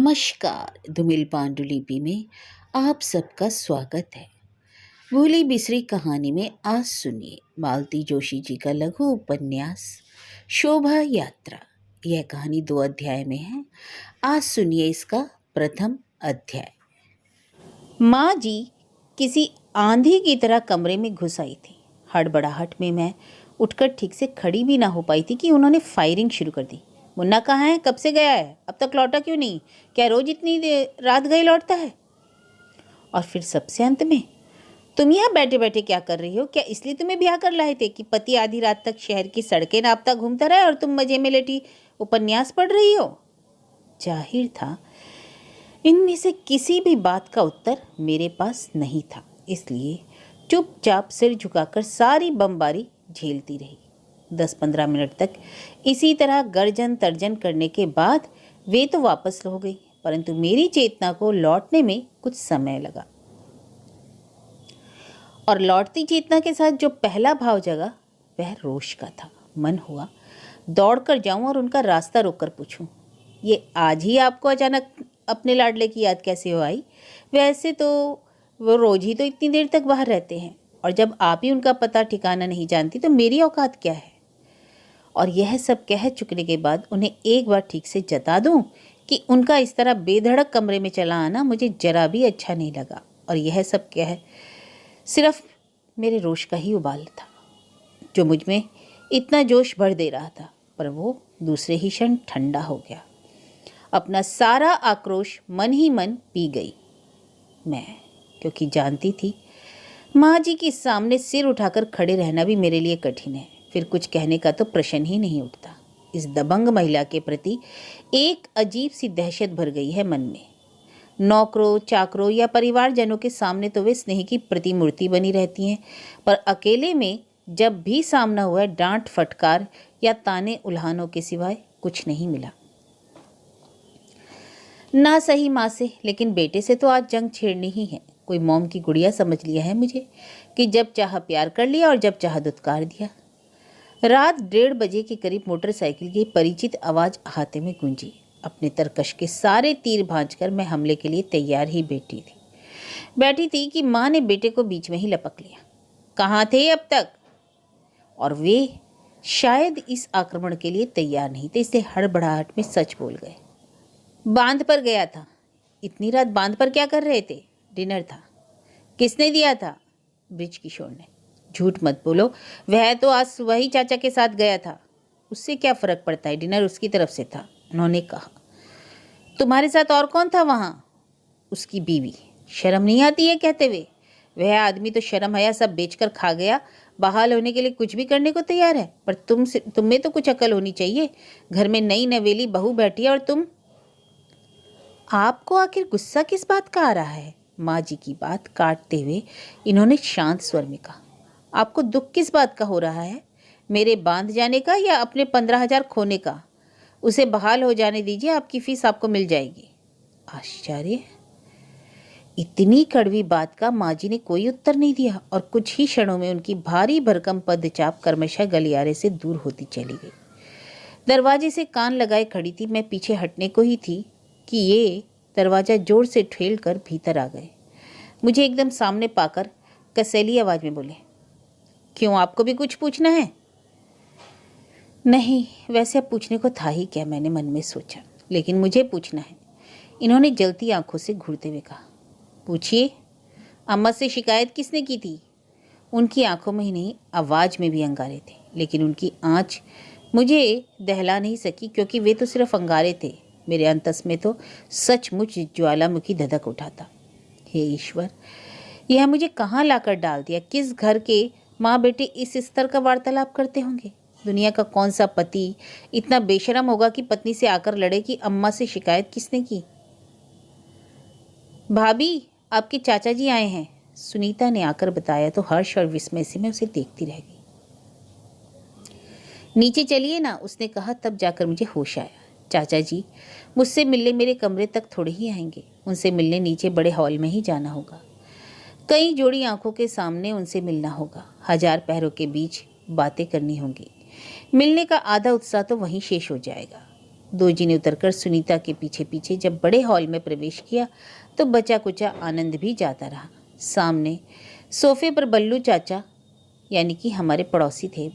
नमस्कार। धूमिल पांडुलिपि में आप सबका स्वागत है। भूली बिसरी कहानी में आज सुनिए मालती जोशी जी का लघु उपन्यास शोभा यात्रा। यह कहानी 2 अध्याय में है। आज सुनिए इसका प्रथम अध्याय। माँ जी किसी आंधी की तरह कमरे में घुस आई थी। हड़बड़ाहट में मैं उठकर ठीक से खड़ी भी ना हो पाई थी कि उन्होंने फायरिंग शुरू कर दी। मुन्ना कहाँ है? कब से गया है? अब तक लौटा क्यों नहीं? क्या रोज इतनी रात गई लौटता है? और फिर सबसे अंत में, तुम यहाँ बैठे बैठे क्या कर रही हो? क्या इसलिए तुम्हें ब्याह कर लाए थे कि पति आधी रात तक शहर की सड़कें नापता घूमता रहे और तुम मजे में लेटी उपन्यास पढ़ रही हो? जाहिर था इनमें से किसी भी बात का उत्तर मेरे पास नहीं था, इसलिए चुपचाप सिर झुकाकर सारी बमबारी झेलती रही। 10-15 मिनट तक इसी तरह गर्जन तर्जन करने के बाद वे तो वापस हो गई, परंतु मेरी चेतना को लौटने में कुछ समय लगा। और लौटती चेतना के साथ जो पहला भाव जगा वह रोष का था। मन हुआ दौड़कर जाऊं और उनका रास्ता रोककर पूछूं, ये आज ही आपको अचानक अपने लाडले की याद कैसे हो आई? वैसे तो वो रोज ही तो इतनी देर तक बाहर रहते हैं, और जब आप ही उनका पता ठिकाना नहीं जानती तो मेरी औकात क्या है? और यह सब कह चुकने के बाद उन्हें एक बार ठीक से जता दूं कि उनका इस तरह बेधड़क कमरे में चला आना मुझे जरा भी अच्छा नहीं लगा। और यह सब कह सिर्फ मेरे रोष का ही उबाल था जो मुझ में इतना जोश भर दे रहा था, पर वो दूसरे ही क्षण ठंडा हो गया। अपना सारा आक्रोश मन ही मन पी गई मैं, क्योंकि जानती थी माँ जी के सामने सिर उठाकर खड़े रहना भी मेरे लिए कठिन है। फिर कुछ कहने का तो प्रश्न ही नहीं उठता। इस दबंग महिला के प्रति एक अजीब सी दहशत भर गई है मन में। नौकरों चाकरों या परिवारजनों के सामने तो वे स्नेह की प्रतिमूर्ति बनी रहती हैं, पर अकेले में जब भी सामना हुआ डांट फटकार या ताने उल्हानों के सिवाय कुछ नहीं मिला। ना सही माँ से, लेकिन बेटे से तो आज जंग छेड़नी ही है। कोई मोम की गुड़िया समझ लिया है मुझे कि जब चाह प्यार कर लिया और जब चाह दुत्कार दिया। रात 1:30 बजे के करीब मोटरसाइकिल की परिचित आवाज़ अहाते में गूंजी। अपने तरकश के सारे तीर भांजकर मैं हमले के लिए तैयार ही बैठी थी कि माँ ने बेटे को बीच में ही लपक लिया। कहाँ थे अब तक? और वे शायद इस आक्रमण के लिए तैयार नहीं थे, इसलिए हड़बड़ाहट में सच बोल गए। बांध पर गया था। इतनी रात बांध पर क्या कर रहे थे? डिनर था। किसने दिया था? ब्रिज किशोर ने। झूठ मत बोलो, वह तो आज सुबह ही चाचा के साथ गया था। उससे क्या फर्क पड़ता है, डिनर उसकी तरफ से था, उन्होंने कहा। तुम्हारे साथ और कौन था वहाँ? उसकी बीवी। शर्म नहीं आती है कहते हुए? वह आदमी तो शर्म हया सब बेचकर खा गया, बहाल होने के लिए कुछ भी करने को तैयार है। पर तुम्हें तो कुछ अकल होनी चाहिए। घर में नई नवेली बहू बैठी है और तुम। आपको आखिर गुस्सा किस बात का आ रहा है? माँ जी की बात काटते हुए इन्होंने शांत स्वर में कहा। आपको दुख किस बात का हो रहा है? मेरे बांध जाने का या अपने 15,000 खोने का? उसे बहाल हो जाने दीजिए, आपकी फीस आपको मिल जाएगी। आश्चर्य! इतनी कड़वी बात का माँ जी ने कोई उत्तर नहीं दिया और कुछ ही क्षणों में उनकी भारी भरकम पदचाप क्रमशः गलियारे से दूर होती चली गई। दरवाजे से कान लगाए खड़ी थी मैं, पीछे हटने को ही थी कि ये दरवाज़ा जोर से ठेल कर भीतर आ गए। मुझे एकदम सामने पाकर कसैली आवाज़ में बोले, क्यों, आपको भी कुछ पूछना है? नहीं, वैसे अब पूछने को था ही क्या, मैंने मन में सोचा, लेकिन मुझे पूछना है। इन्होंने जलती आंखों से घूरते हुए कहा। पूछिए। अम्मा से शिकायत किसने की थी? उनकी आंखों में ही नहीं, आवाज़ में भी अंगारे थे, लेकिन उनकी आँच मुझे दहला नहीं सकी, क्योंकि वे तो सिर्फ अंगारे थे। मेरे अंतस में तो सचमुच ज्वालामुखी धधक उठा था। हे ईश्वर, यह मुझे कहाँ लाकर डाल दिया? किस घर के माँ बेटे इस स्तर का वार्तालाप करते होंगे? दुनिया का कौन सा पति इतना बेशरम होगा कि पत्नी से आकर लड़े कि अम्मा से शिकायत किसने की? भाभी, आपके चाचा जी आए हैं, सुनीता ने आकर बताया तो हर्ष और विस्मय से मैं उसे देखती रह गई। नीचे चलिए ना, उसने कहा। तब जाकर मुझे होश आया। चाचा जी मुझसे मिलने मेरे कमरे तक थोड़े ही आएंगे, उनसे मिलने नीचे बड़े हॉल में ही जाना होगा। कई जोड़ी आंखों के सामने उनसे मिलना होगा, 1000 पैरों के बीच बातें करनी होंगी। मिलने का आधा उत्साह तो वहीं शेष हो जाएगा। दोजी ने उतरकर सुनीता के पीछे पीछे जब बड़े हॉल में प्रवेश किया तो बचा कुचा आनंद भी जाता रहा। सामने सोफे पर बल्लू चाचा, यानी कि हमारे पड़ोसी थे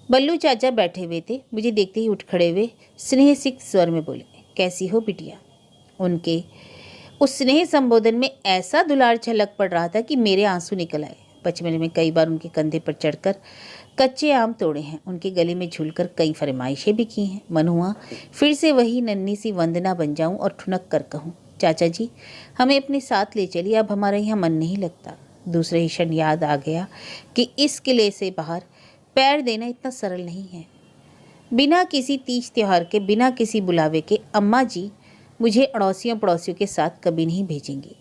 बल्लू चाचा बैठे हुए थे। मुझे देखते ही उठ खड़े हुए स्नेह सिक्त स्वर में बोले, कैसी हो बिटिया। उनके उस स्नेह संबोधन में ऐसा दुलार छलक पड़ रहा था कि मेरे आंसू निकल आए। बचपन में कई बार उनके कंधे पर चढ़कर कच्चे आम तोड़े हैं, उनके गले में झूलकर कई फरमाइशें भी की हैं। मन हुआ फिर से वही नन्ही सी वंदना बन जाऊं और ठुनक कर कहूं, चाचा जी हमें अपने साथ ले चलिए, अब हमारा यहाँ मन नहीं लगता। दूसरे ही क्षण याद आ गया कि इस किले से बाहर पैर देना इतना सरल नहीं है। बिना किसी तीज त्योहार के, बिना किसी बुलावे के अम्मा जी मुझे अड़ोसियों पड़ोसियों के साथ कभी नहीं भेजेंगी।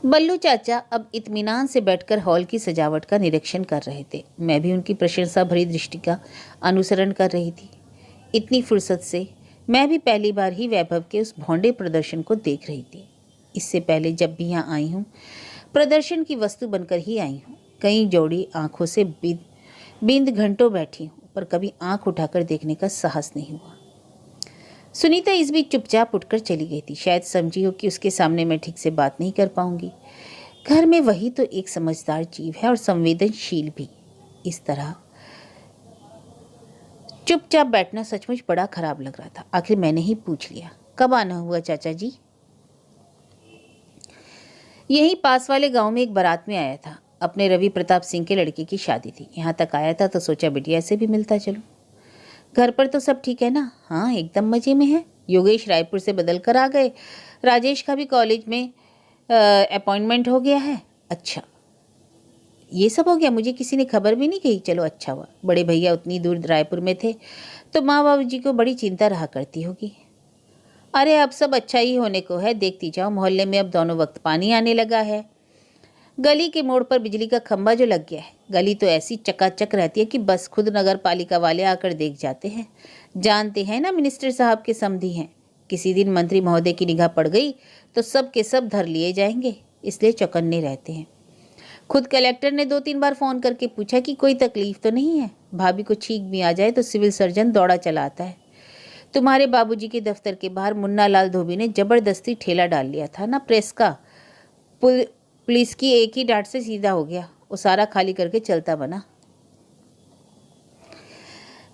बल्लू चाचा अब इत्मीनान से बैठकर हॉल की सजावट का निरीक्षण कर रहे थे। मैं भी उनकी प्रशंसा भरी दृष्टि का अनुसरण कर रही थी। इतनी फुर्सत से मैं भी पहली बार ही वैभव के उस भौंडे प्रदर्शन को देख रही थी। इससे पहले जब भी यहाँ आई हूँ प्रदर्शन की वस्तु बनकर ही आई हूँ। कई जोड़ी आंखों से बिंद घंटों बैठी हूँ, पर कभी आंख उठाकर देखने का साहस नहीं हुआ। सुनीता इस बीच चुपचाप उठकर चली गई थी। शायद समझी हो कि उसके सामने मैं ठीक से बात नहीं कर पाऊंगी। घर में वही तो एक समझदार जीव है और संवेदनशील भी। इस तरह चुपचाप बैठना सचमुच बड़ा खराब लग रहा था। आखिर मैंने ही पूछ लिया, कब आना हुआ चाचा जी। यही पास वाले गांव में एक बारात में आया था। अपने रवि प्रताप सिंह के लड़के की शादी थी। यहाँ तक आया था तो सोचा बिटिया से भी मिलता चलूं। घर पर तो सब ठीक है ना? हाँ एकदम मज़े में है। योगेश रायपुर से बदल कर आ गए। राजेश का भी कॉलेज में अपॉइंटमेंट हो गया है। अच्छा ये सब हो गया, मुझे किसी ने खबर भी नहीं कही। चलो अच्छा हुआ। बड़े भैया उतनी दूर रायपुर में थे तो माँ बाबू जी को बड़ी चिंता रहा करती होगी। अरे अब सब अच्छा ही होने को है, देखती जाओ। मोहल्ले में अब दोनों वक्त पानी आने लगा है। गली के मोड़ पर बिजली का खंभा जो लग गया है। गली तो ऐसी चकाचक रहती है कि बस खुद नगर पालिका वाले आकर देख जाते हैं। जानते हैं ना मिनिस्टर साहब के समधी हैं। किसी दिन मंत्री महोदय की निगाह पड़ गई तो सब के सब धर लिए जाएंगे, इसलिए चौकन्ने रहते हैं। खुद कलेक्टर ने 2-3 बार फ़ोन करके पूछा कि कोई तकलीफ तो नहीं है। भाभी को छींक भी आ जाए तो सिविल सर्जन दौड़ा चला आता है। तुम्हारे बाबूजी के दफ्तर के बाहर मुन्ना लाल धोबी ने जबरदस्ती ठेला डाल लिया था ना प्रेस का। पुलिस की एक ही डांट से सीधा हो गया। वो सारा खाली करके चलता बना।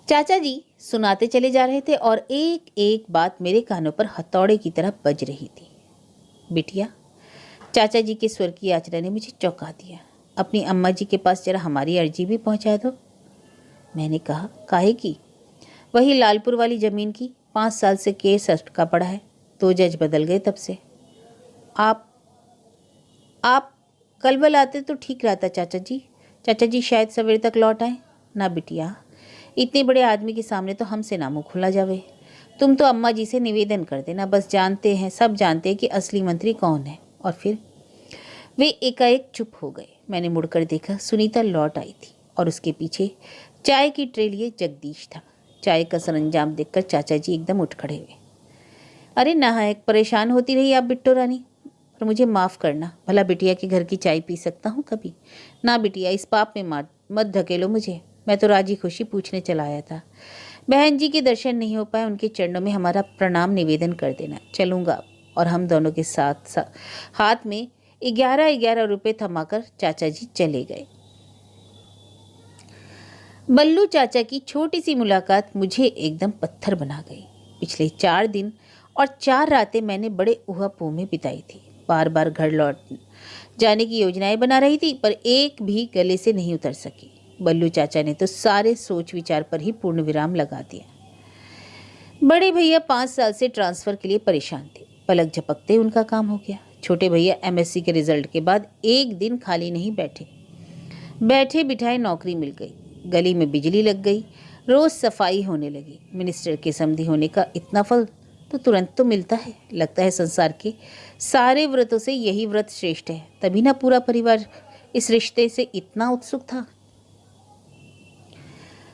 चाचा जी सुनाते चले जा रहे थे और एक एक बात मेरे कानों पर हथौड़े की तरह बज रही थी। बिटिया, चाचा जी के स्वर की याचना ने मुझे चौंका दिया। अपनी अम्मा जी के पास जरा हमारी अर्जी भी पहुंचा दो। मैंने कहा, काहे की? वही लालपुर वाली ज़मीन की। 5 साल से केस अटका पड़ा है। 2 जज बदल गए तब से। आप कल बल आते तो ठीक रहता चाचा जी। चाचा जी शायद सवेरे तक लौट आए। ना बिटिया, इतने बड़े आदमी के सामने तो हमसे ना मुँह खुला जावे। तुम तो अम्मा जी से निवेदन कर देना। बस जानते हैं, सब जानते हैं कि असली मंत्री कौन है। और फिर वे एकाएक चुप हो गए। मैंने मुड़कर देखा, सुनीता लौट आई थी और उसके पीछे चाय की ट्रे लिए जगदीश था। चाय का सरंजाम देखकर चाचा जी एकदम उठ खड़े हुए। अरे नाहक परेशान होती रही आप बिट्टो रानी, पर मुझे माफ़ करना। भला बिटिया के घर की चाय पी सकता हूँ कभी? ना बिटिया, इस पाप में मत धकेलो मुझे। मैं तो राजी खुशी पूछने चला आया था। बहन जी के दर्शन नहीं हो पाए, उनके चरणों में हमारा प्रणाम निवेदन कर देना। चलूँगा। और हम दोनों के साथ हाथ में 11-11 रुपये थमाकर चाचा जी चले गए। बल्लू चाचा की छोटी सी मुलाकात मुझे एकदम पत्थर बना गई। पिछले 4 दिन और 4 रातें मैंने बड़े ऊहापोह में बिताई थी। बार बार घर लौट जाने की योजनाएं बना रही थी, पर एक भी गले से नहीं उतर सकी। बल्लू चाचा ने तो सारे सोच विचार पर ही पूर्ण विराम लगा दिया। बड़े भैया 5 साल से ट्रांसफ़र के लिए परेशान थे। पलक झपकते उनका काम हो गया। छोटे भैया एमएससी के रिजल्ट के बाद एक दिन खाली नहीं बैठे। बैठे बिठाए नौकरी मिल गई। गली में बिजली लग गई। रोज़ सफाई होने लगी। मिनिस्टर के समधी होने का इतना फल तो तुरंत तो मिलता है। लगता है संसार के सारे व्रतों से यही व्रत श्रेष्ठ है। तभी ना पूरा परिवार इस रिश्ते से इतना उत्सुक था।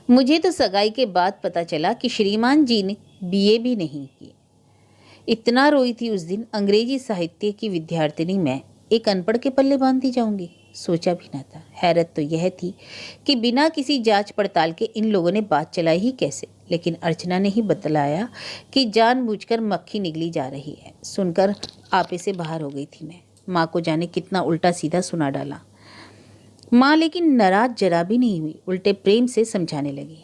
मुझे तो सगाई के बाद पता चला कि श्रीमान जी ने बीए भी नहीं की। इतना रोई थी उस दिन। अंग्रेजी साहित्य की विद्यार्थिनी मैं एक अनपढ़ के पल्ले बांध दी जाऊंगी। सोचा भी न था। हैरत तो यह थी कि बिना किसी जांच पड़ताल के इन लोगों ने बात चलाई ही कैसे। लेकिन अर्चना ने ही बतलाया कि जानबूझकर मक्खी निगली जा रही है। सुनकर आपे से बाहर हो गई थी मैं। माँ को जाने कितना उल्टा सीधा सुना डाला। माँ लेकिन नाराज जरा भी नहीं हुई, उल्टे प्रेम से समझाने लगी।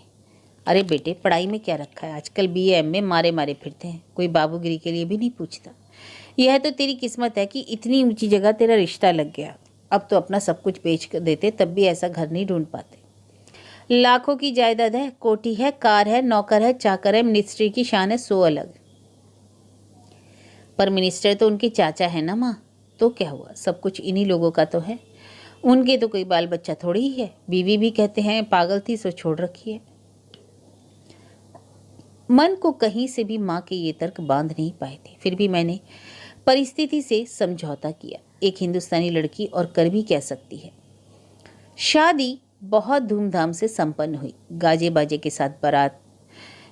अरे बेटे, पढ़ाई में क्या रखा है, आजकल BA MA मारे मारे फिरते हैं, कोई बाबूगिरी के लिए भी नहीं पूछता। यह तो तेरी किस्मत है कि इतनी ऊंची जगह तेरा रिश्ता लग गया। अब तो अपना सब कुछ बेच कर देते तब भी ऐसा घर नहीं ढूंढ पाते। लाखों की जायदाद है, कोठी है, कार है, नौकर है, चाकर है, मिनिस्ट्री की शान है, सो अलग। पर मिनिस्टर तो उनके चाचा है ना माँ, तो क्या हुआ, सब कुछ इन्हीं लोगों का तो है। उनके तो कोई बाल बच्चा थोड़ी ही है। बीवी भी कहते हैं पागल थी सो छोड़ रखी है। मन को कहीं से भी माँ के ये तर्क बांध नहीं पाए थे। फिर भी मैंने परिस्थिति से समझौता किया। एक हिंदुस्तानी लड़की और कर भी क्या सकती है। शादी बहुत धूमधाम से संपन्न हुई। गाजे बाजे के साथ बारात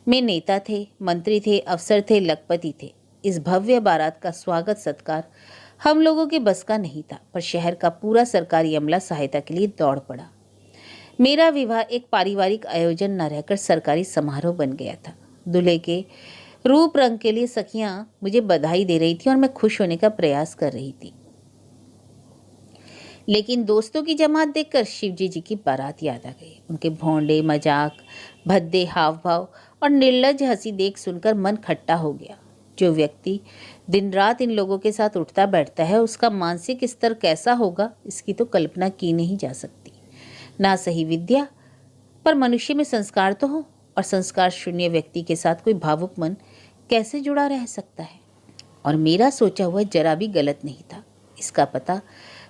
में नेता थे, मंत्री थे, अफसर थे, लखपति थे। इस भव्य बारात का स्वागत सत्कार हम लोगों के बस का नहीं था, पर शहर का पूरा सरकारी अमला सहायता के लिए दौड़ पड़ा। मेरा विवाह एक पारिवारिक आयोजन न रहकर सरकारी समारोह बन गया था। दूल्हे के रूप रंग के लिए सखियां मुझे बधाई दे रही थी और मैं खुश होने का प्रयास कर रही थी। लेकिन दोस्तों की जमात देखकर शिवजी जी की बारात याद आ गई। उनके भौंडे, मजाक, भद्दे हाव भाव और निर्लज हंसी देख सुनकर मन खट्टा हो गया। जो व्यक्ति दिन रात इन लोगों के साथ उठता बैठता है, उसका मानसिक स्तर कैसा होगा, इसकी तो कल्पना की नहीं जा सकती। ना सही विद्या, पर मनुष्य में संस्कार तो हो, और संस्कार शून्य व्यक्ति के साथ कोई भावुक मन कैसे जुड़ा रह सकता है। और मेरा सोचा हुआ जरा भी गलत नहीं था। इसका पता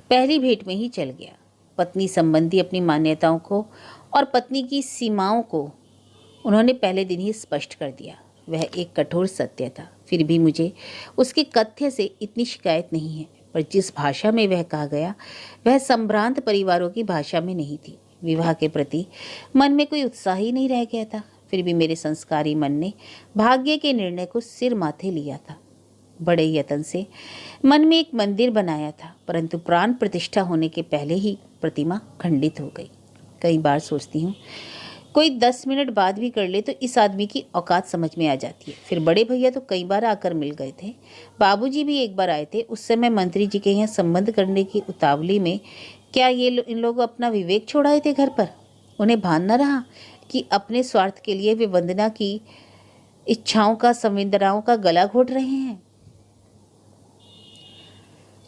पहली भेंट में ही चल गया। पत्नी संबंधी अपनी मान्यताओं को और पत्नी की सीमाओं को उन्होंने पहले दिन ही स्पष्ट कर दिया। वह एक कठोर सत्य था। फिर भी मुझे उसके कथ्य से इतनी शिकायत नहीं है, पर जिस भाषा में वह कहा गया वह संभ्रांत परिवारों की भाषा में नहीं थी। विवाह के प्रति मन में कोई उत्साह ही नहीं रह गया था। फिर भी मेरे संस्कारी मन ने भाग्य के निर्णय को सिर माथे लिया था। बड़े यत्न से मन में एक मंदिर बनाया था, परंतु प्राण प्रतिष्ठा होने के पहले ही प्रतिमा खंडित हो गई। कई बार सोचती हूँ कोई 10 मिनट बाद भी कर ले तो इस आदमी की औकात समझ में आ जाती है। फिर बड़े भैया तो कई बार आकर मिल गए थे। बाबूजी भी एक बार आए थे। उस समय मंत्री जी के यहाँ संबंध करने की उतावली में क्या इन लोग अपना विवेक छोड़ाए थे घर पर। उन्हें भान न रहा कि अपने स्वार्थ के लिए वे वंदना की इच्छाओं का, संवेदनाओं का गला घोट रहे हैं।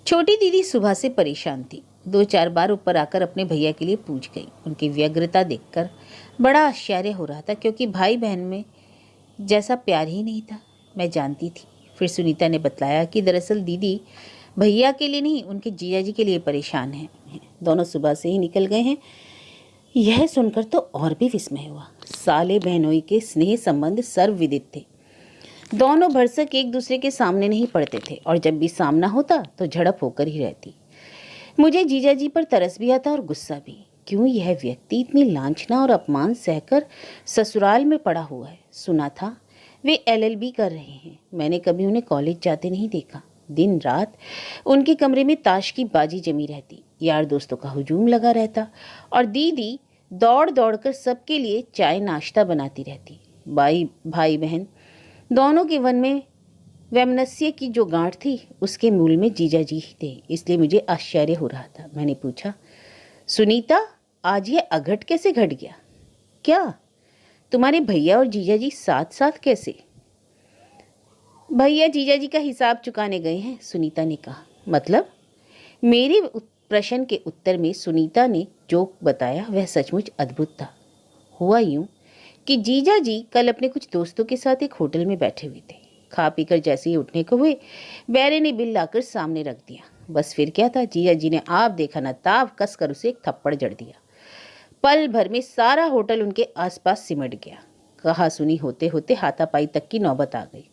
छोटी दीदी सुबह से परेशान थी। 2-4 बार ऊपर आकर अपने भैया के लिए पूछ गई। उनकी व्यग्रता देखकर बड़ा आश्चर्य हो रहा था, क्योंकि भाई बहन में जैसा प्यार ही नहीं था। मैं जानती थी। फिर सुनीता ने बतलाया कि दरअसल दीदी भैया के लिए नहीं, उनके जीजा जी के लिए परेशान हैं। दोनों सुबह से ही निकल गए हैं। यह सुनकर तो और भी विस्मय हुआ। साले बहनोई के स्नेह संबंध सर्वविदित थे। दोनों भरसक एक दूसरे के सामने नहीं पड़ते थे, और जब भी सामना होता तो झड़प होकर ही रहती। मुझे जीजा जी पर तरस भी आता और गुस्सा भी। क्यों यह व्यक्ति इतनी लांछना और अपमान सहकर ससुराल में पड़ा हुआ है। सुना था वे LLB कर रहे हैं। मैंने कभी उन्हें कॉलेज जाते नहीं देखा। दिन रात उनके कमरे में ताश की बाजी जमी रहती, यार दोस्तों का हुजूम लगा रहता, और दीदी दौड़ दौड़ कर सबके लिए चाय नाश्ता बनाती रहती। भाई बहन दोनों के मन में वैमनस्य की जो गांठ थी, उसके मूल में जीजा जी ही थे। इसलिए मुझे आश्चर्य हो रहा था। मैंने पूछा, सुनीता, आज यह अघट कैसे घट गया? क्या तुम्हारे भैया और जीजा जी साथ साथ कैसे? भैया जीजा जी का हिसाब चुकाने गए हैं, सुनीता ने कहा। मतलब? मेरे प्रश्न के उत्तर में सुनीता ने जो बताया वह सचमुच अद्भुत था। हुआ यूं कि जीजा जी कल अपने कुछ दोस्तों के साथ एक होटल में बैठे हुए थे। खा पीकर जैसे ही उठने को हुए, बैरे ने बिल लाकर सामने रख दिया। बस फिर क्या था, जीजा जी ने आप देखा न ताव कस कर उसे एक थप्पड़ जड़ दिया। पल भर में सारा होटल उनके आसपास सिमट गया। कहा सुनी होते होते हाथापाई तक की नौबत आ गई।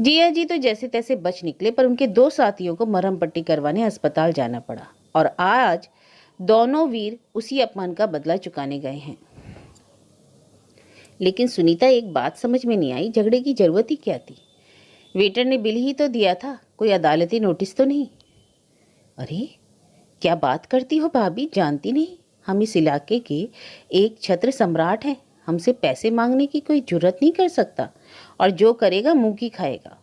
जिया जी तो जैसे तैसे बच निकले, पर उनके 2 साथियों को मरहम पट्टी करवाने अस्पताल जाना पड़ा, और आज दोनों वीर उसी अपमान का बदला चुकाने गए हैं। लेकिन सुनीता, एक बात समझ में नहीं आई, झगड़े की जरूरत ही क्या थी? वेटर ने बिल ही तो दिया था, कोई अदालती नोटिस तो नहीं। अरे क्या बात करती हो भाभी, जानती नहीं हम इस इलाके के एक छत्र सम्राट हैं। हमसे पैसे मांगने की कोई जुर्रत नहीं कर सकता, और जो करेगा मुंह की खाएगा।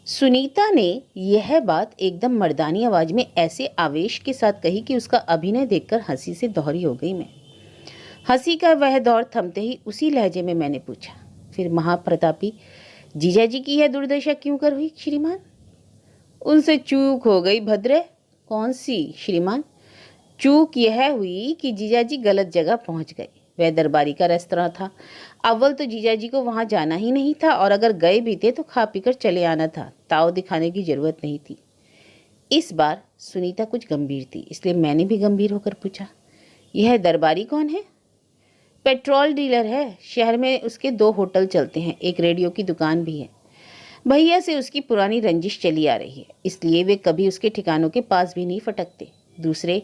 सुनीता ने यह बात एकदम मर्दानी आवाज में ऐसे आवेश के साथ कही कि उसका अभिनय देखकर हंसी से दोहरी हो गई मैं। हंसी का वह दौर थमते ही उसी लहजे में मैंने पूछा, फिर महाप्रतापी जीजाजी की यह दुर्दशा क्यों कर हुई श्रीमान? उनसे चूक हो गई भद्रे। कौन सी श्रीमान? चूक यह हुई कि जीजाजी गलत जगह पहुंच गए। वह दरबारी का रेस्तरां था। अव्वल तो जीजाजी को वहां जाना ही नहीं था, और अगर गए भी थे तो खा पीकर चले आना था। ताव दिखाने की जरूरत नहीं थी। इस बार सुनीता कुछ गंभीर थी, इसलिए मैंने भी गंभीर होकर पूछा, यह दरबारी कौन है? पेट्रोल डीलर है। शहर में उसके 2 होटल चलते हैं, एक रेडियो की दुकान भी है। भैया से उसकी पुरानी रंजिश चली आ रही है, इसलिए वे कभी उसके ठिकानों के पास भी नहीं फटकते। दूसरे,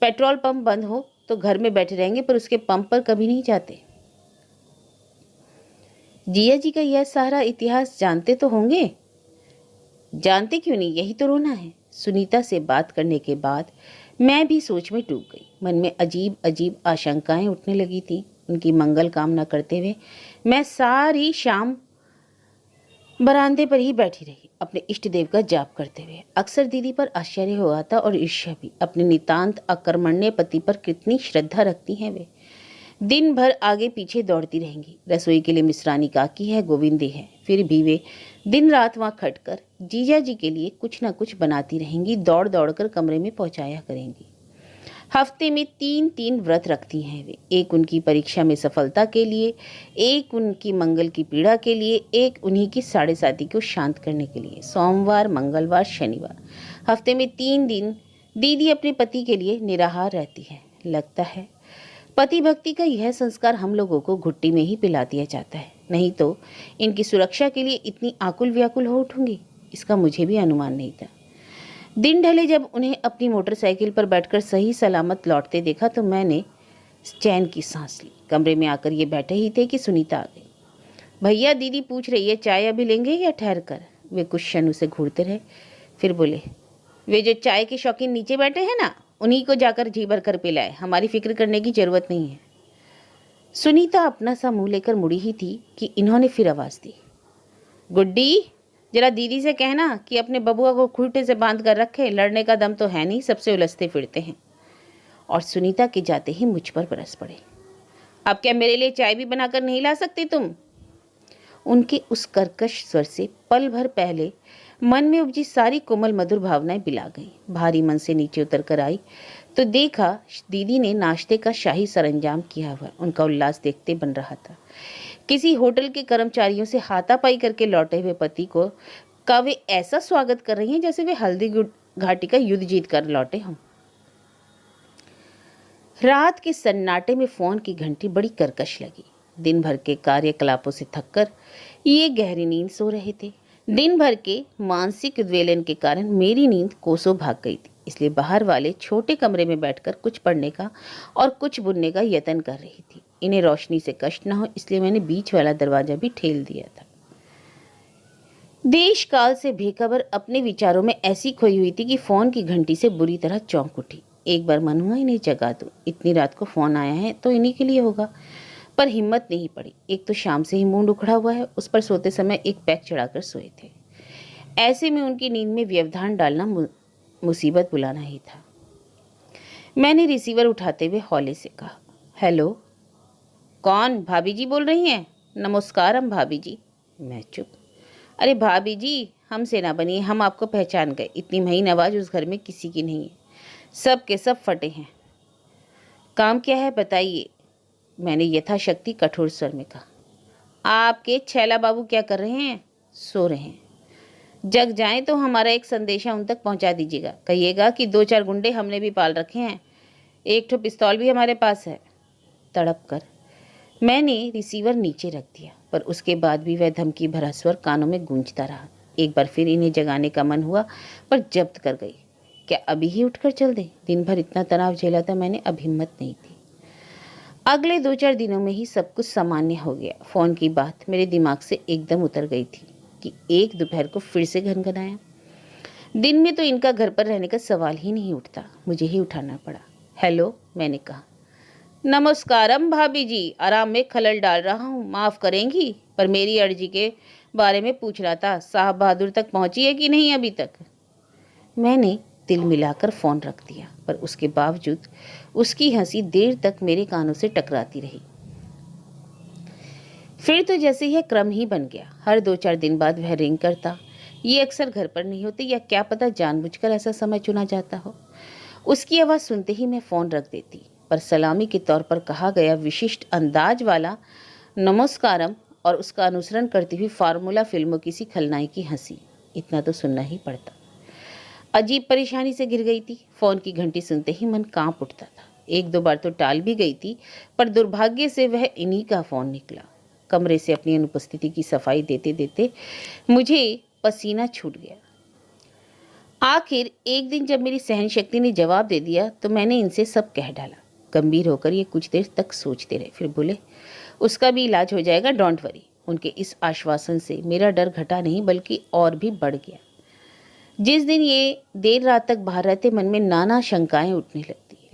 पेट्रोल पंप बंद हो तो घर में बैठे रहेंगे, पर उसके पंप पर कभी नहीं जाते। जिया जी का यह सारा इतिहास जानते तो होंगे? जानते क्यों नहीं, यही तो रोना है। सुनीता से बात करने के बाद मैं भी सोच में डूब गई। मन में अजीब अजीब आशंकाएं उठने लगी थी। उनकी मंगल कामना करते हुए मैं सारी शाम बरामदे पर ही बैठी रही, अपने इष्ट देव का जाप करते हुए। अक्सर दीदी पर आश्चर्य हुआ था और ईर्ष्या भी। अपने नितांत अकर्मण्य पति पर कितनी श्रद्धा रखती हैं वे। दिन भर आगे पीछे दौड़ती रहेंगी। रसोई के लिए मिश्रानी काकी है, गोविंदे है, फिर भी वे दिन रात वहाँ खटकर जीजा जी के लिए कुछ न कुछ बनाती रहेंगी। दौड़ दौड़ कर कमरे में पहुँचाया करेंगी। हफ्ते में 3-3 व्रत रखती हैं वे। एक उनकी परीक्षा में सफलता के लिए, एक उनकी मंगल की पीड़ा के लिए, एक उन्हीं की साढ़े साथी को शांत करने के लिए। सोमवार, मंगलवार, शनिवार, हफ्ते में 3 दिन दीदी अपने पति के लिए निराहार रहती है। लगता है पति भक्ति का यह संस्कार हम लोगों को घुट्टी में ही पिला दिया जाता है, नहीं तो इनकी सुरक्षा के लिए इतनी आकुल व्याकुल हो उठूंगी, इसका मुझे भी अनुमान नहीं था। दिन ढले जब उन्हें अपनी मोटरसाइकिल पर बैठकर सही सलामत लौटते देखा तो मैंने चैन की सांस ली। कमरे में आकर ये बैठे ही थे कि सुनीता आ गई। भैया, दीदी पूछ रही है चाय अभी लेंगे या ठहर कर? वे कुछ क्षण उसे घूरते रहे, फिर बोले, वे जो चाय के शौकीन नीचे बैठे हैं ना, उन्हीं को जाकर जी भर कर पिलाए, हमारी फिक्र करने की जरूरत नहीं है। सुनीता अपना सा मुंह लेकर मुड़ी ही थी कि इन्होंने फिर आवाज दी, गुड्डी, जरा दीदी से कहना कि अपने बबुआ को खूंटे से बांध कर रखे, लड़ने का दम तो है नहीं, सबसे उलझते फिरते हैं। और सुनीता के जाते ही मुझ पर बरस पड़े, अब क्या मेरे लिए चाय भी बनाकर नहीं ला सकती तुम? उनके उस कर्कश स्वर से पल भर पहले मन में उपजी सारी कोमल मधुर भावनाएं बिला गईं। भारी मन से नीचे उतर कर आई तो देखा दीदी ने नाश्ते का शाही सरंजाम किया हुआ। उनका उल्लास देखते बन रहा था। किसी होटल के कर्मचारियों से हाथापाई करके लौटे हुए पति को का वे ऐसा स्वागत कर रही हैं जैसे वे हल्दी घाटी का युद्ध जीत कर लौटे हों। रात के सन्नाटे में फोन की घंटी बड़ी कर्कश लगी। दिन भर के कार्यकलापों से थककर ये गहरी नींद सो रहे थे। दिन भर के मानसिक उद्वेलन के कारण मेरी नींद कोसों भाग गई थी, इसलिए बाहर वाले छोटे कमरे में बैठकर कुछ पढ़ने का और कुछ बुनने का यत्न कर रही थी। इन्हें रोशनी से कष्ट न हो, इसलिए मैंने बीच वाला दरवाजा भी ठेल दिया था। देश काल से बेखबर अपने विचारों में ऐसी खोई हुई थी कि फोन की घंटी से बुरी तरह चौंक उठी। एक बार मन हुआ इन्हें जगा दूं, इतनी रात को फोन आया है तो इन्हीं के लिए होगा, पर हिम्मत नहीं पड़ी। एक तो शाम से ही मूड उखड़ा हुआ है, उस पर सोते समय एक पैक चढ़ाकर सोए थे। ऐसे में उनकी नींद में व्यवधान डालना मुसीबत बुलाना ही था। मैंने रिसीवर उठाते हुए हौले से कहा, हेलो। कौन? भाभी जी बोल रही हैं? नमस्कार हम भाभी जी। मैं चुप। अरे भाभी जी, हमसे ना बनिए, हम आपको पहचान गए। इतनी महीन आवाज़ उस घर में किसी की नहीं है, सब के सब फटे हैं। काम क्या है बताइए, मैंने यथाशक्ति कठोर स्वर में कहा। आपके छैला बाबू क्या कर रहे हैं? सो रहे हैं। जग जाएं तो हमारा एक संदेशा उन तक पहुंचा दीजिएगा। कहिएगा कि 2-4 गुंडे हमने भी पाल रखे हैं, एक ठो पिस्तौल भी हमारे पास है। तड़प कर मैंने रिसीवर नीचे रख दिया, पर उसके बाद भी वह धमकी भरा स्वर कानों में गूंजता रहा। एक बार फिर इन्हें जगाने का मन हुआ, पर जब्त कर गई। क्या अभी ही उठकर चल दें? दिन भर इतना तनाव झेला था मैंने, अब हिम्मत नहीं थी। अगले 2-4 दिनों में ही सब कुछ सामान्य हो गया। फोन की बात मेरे दिमाग से एकदम उतर गई थी कि एक दोपहर को फिर से घनघनाया। दिन में तो इनका घर पर रहने का सवाल ही नहीं उठता, मुझे ही उठाना पड़ा। हेलो, मैंने कहा। नमस्कारम भाभी जी, आराम में खलल डाल रहा हूँ, माफ़ करेंगी, पर मेरी अर्जी के बारे में पूछ रहा था। साहब बहादुर तक पहुँची है कि नहीं अभी तक? मैंने दिल मिलाकर फ़ोन रख दिया, पर उसके बावजूद उसकी हंसी देर तक मेरे कानों से टकराती रही। फिर तो जैसे यह क्रम ही बन गया, हर 2-4 दिन बाद वह रिंग करता। ये अक्सर घर पर नहीं होते, या क्या पता जानबूझकर ऐसा समय चुना जाता हो। उसकी आवाज़ सुनते ही मैं फ़ोन रख देती, पर सलामी के तौर पर कहा गया विशिष्ट अंदाज वाला नमस्कारम और उसका अनुसरण करती हुई फार्मूला फिल्मों की सी खलनाई की हंसी, इतना तो सुनना ही पड़ता। अजीब परेशानी से घिर गई थी। फ़ोन की घंटी सुनते ही मन कांप उठता था। 1-2 बार तो टाल भी गई थी, पर दुर्भाग्य से वह इन्हीं का फ़ोन निकला। कमरे से अपनी अनुपस्थिति की सफाई देते देते मुझे पसीना छूट गया। आखिर एक दिन जब मेरी सहन शक्ति ने जवाब दे दिया, तो मैंने इनसे सब कह डाला। गंभीर होकर ये कुछ देर तक सोचते रहे, फिर बोले, उसका भी इलाज हो जाएगा, डोंट वरी। उनके इस आश्वासन से मेरा डर घटा नहीं, बल्कि और भी बढ़ गया। जिस दिन ये देर रात तक बाहर रहते, मन में नाना शंकाएं उठने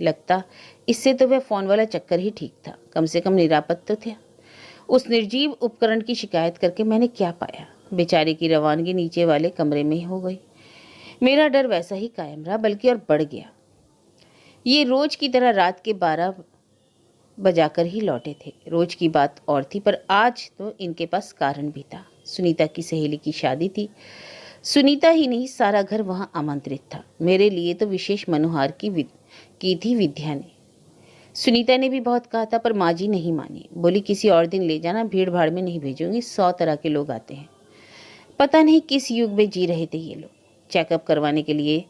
लगता इससे तो वह फ़ोन वाला चक्कर ही ठीक था, कम से कम निरापद तो था। उस निर्जीव उपकरण की शिकायत करके मैंने क्या पाया? बेचारे की रवानगी नीचे वाले कमरे में ही हो गई। मेरा डर वैसा ही कायम रहा, बल्कि और बढ़ गया। ये रोज की तरह रात के 12 बजाकर ही लौटे थे। रोज की बात और थी, पर आज तो इनके पास कारण भी था। सुनीता की सहेली की शादी थी। सुनीता ही नहीं, सारा घर वहां आमंत्रित था। मेरे लिए तो विशेष मनोहार की थी विद्या ने। सुनीता ने भी बहुत कहा था, पर माँ जी नहीं मानी। बोली किसी और दिन ले जाना, भीड़ भाड़ में नहीं भेजूंगी, 100 तरह के लोग आते हैं। पता नहीं किस युग में जी रहे थे ये लोग। चेकअप करवाने के लिए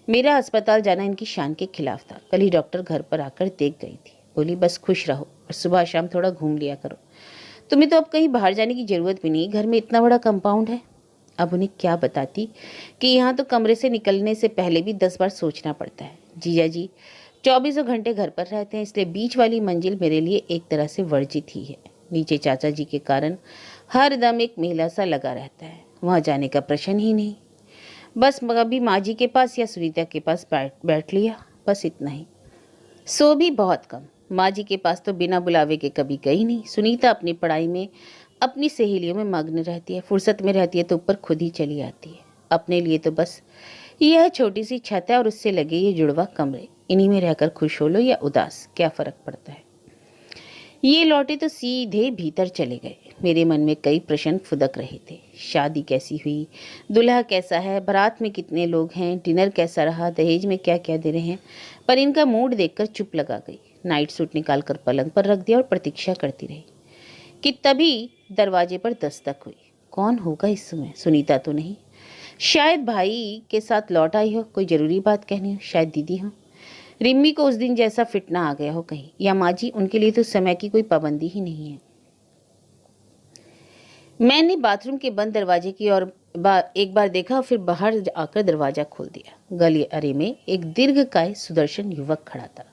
मेरा अस्पताल जाना इनकी शान के खिलाफ था। कल ही डॉक्टर घर पर आकर देख गई थी। बोली बस खुश रहो और सुबह शाम थोड़ा घूम लिया करो। तुम्हें तो अब कहीं बाहर जाने की जरूरत भी नहीं, घर में इतना बड़ा कंपाउंड है। अब उन्हें क्या बताती कि यहाँ तो कमरे से निकलने से पहले भी 10 बार सोचना पड़ता है। जीजा जी 24 घंटे घर पर रहते हैं, इसलिए बीच वाली मंजिल मेरे लिए एक तरह से वर्जित ही है। नीचे चाचा जी के कारण हर दम एक मेला सा लगा रहता है, वहाँ जाने का प्रश्न ही नहीं। बस कभी माँ जी के पास या सुनीता के पास बैठ लिया, बस इतना ही। सो भी बहुत कम। माँ जी के पास तो बिना बुलावे के कभी गई नहीं। सुनीता अपनी पढ़ाई में, अपनी सहेलियों में मग्न रहती है। फुर्सत में रहती है तो ऊपर खुद ही चली आती है। अपने लिए तो बस यह छोटी सी छत है और उससे लगे ये जुड़वा कमरे, इन्हीं में रहकर खुश हो लो या उदास, क्या फर्क पड़ता है। ये लौटे तो सीधे भीतर चले गए। मेरे मन में कई प्रश्न फुदक रहे थे। शादी कैसी हुई, दूल्हा कैसा है, बारात में कितने लोग हैं, डिनर कैसा रहा, दहेज में क्या क्या दे रहे हैं। पर इनका मूड देखकर चुप लगा गई। नाइट सूट निकालकर पलंग पर रख दिया और प्रतीक्षा करती रही कि तभी दरवाजे पर दस्तक हुई। कौन होगा इस समय? सुनीता तो नहीं, शायद भाई के साथ लौट आई हो, कोई ज़रूरी बात कहनी हो, शायद दीदी हो। रिम्मी को उस दिन जैसा फिटना आ गया हो कहीं, या माँ जी, उनके लिए तो समय की कोई पाबंदी ही नहीं है। मैंने बाथरूम के बंद दरवाजे की ओर एक बार देखा, फिर बाहर आकर दरवाजा खोल दिया। गलियारे में एक दीर्घकाय सुदर्शन युवक खड़ा था।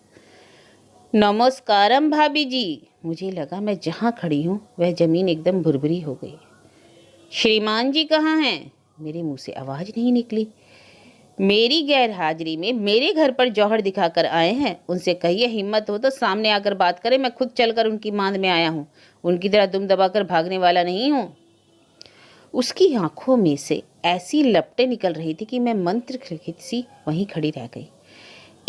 नमस्कारम भाभी जी। मुझे लगा मैं जहाँ खड़ी हूँ वह जमीन एकदम भुरभुरी हो गई। श्रीमान जी कहाँ हैं? मेरे मुंह से आवाज नहीं निकली। मेरी गैर हाजिरी में मेरे घर पर जौहर दिखाकर आए हैं, उनसे कहिए हिम्मत हो तो सामने आकर बात करें। मैं खुद चलकर उनकी मांद में आया हूँ, उनकी तरह दुम दबाकर भागने वाला नहीं हूँ। उसकी आंखों में से ऐसी लपटें निकल रही थी कि मैं मंत्रमुग्ध सी वहीं खड़ी रह गई।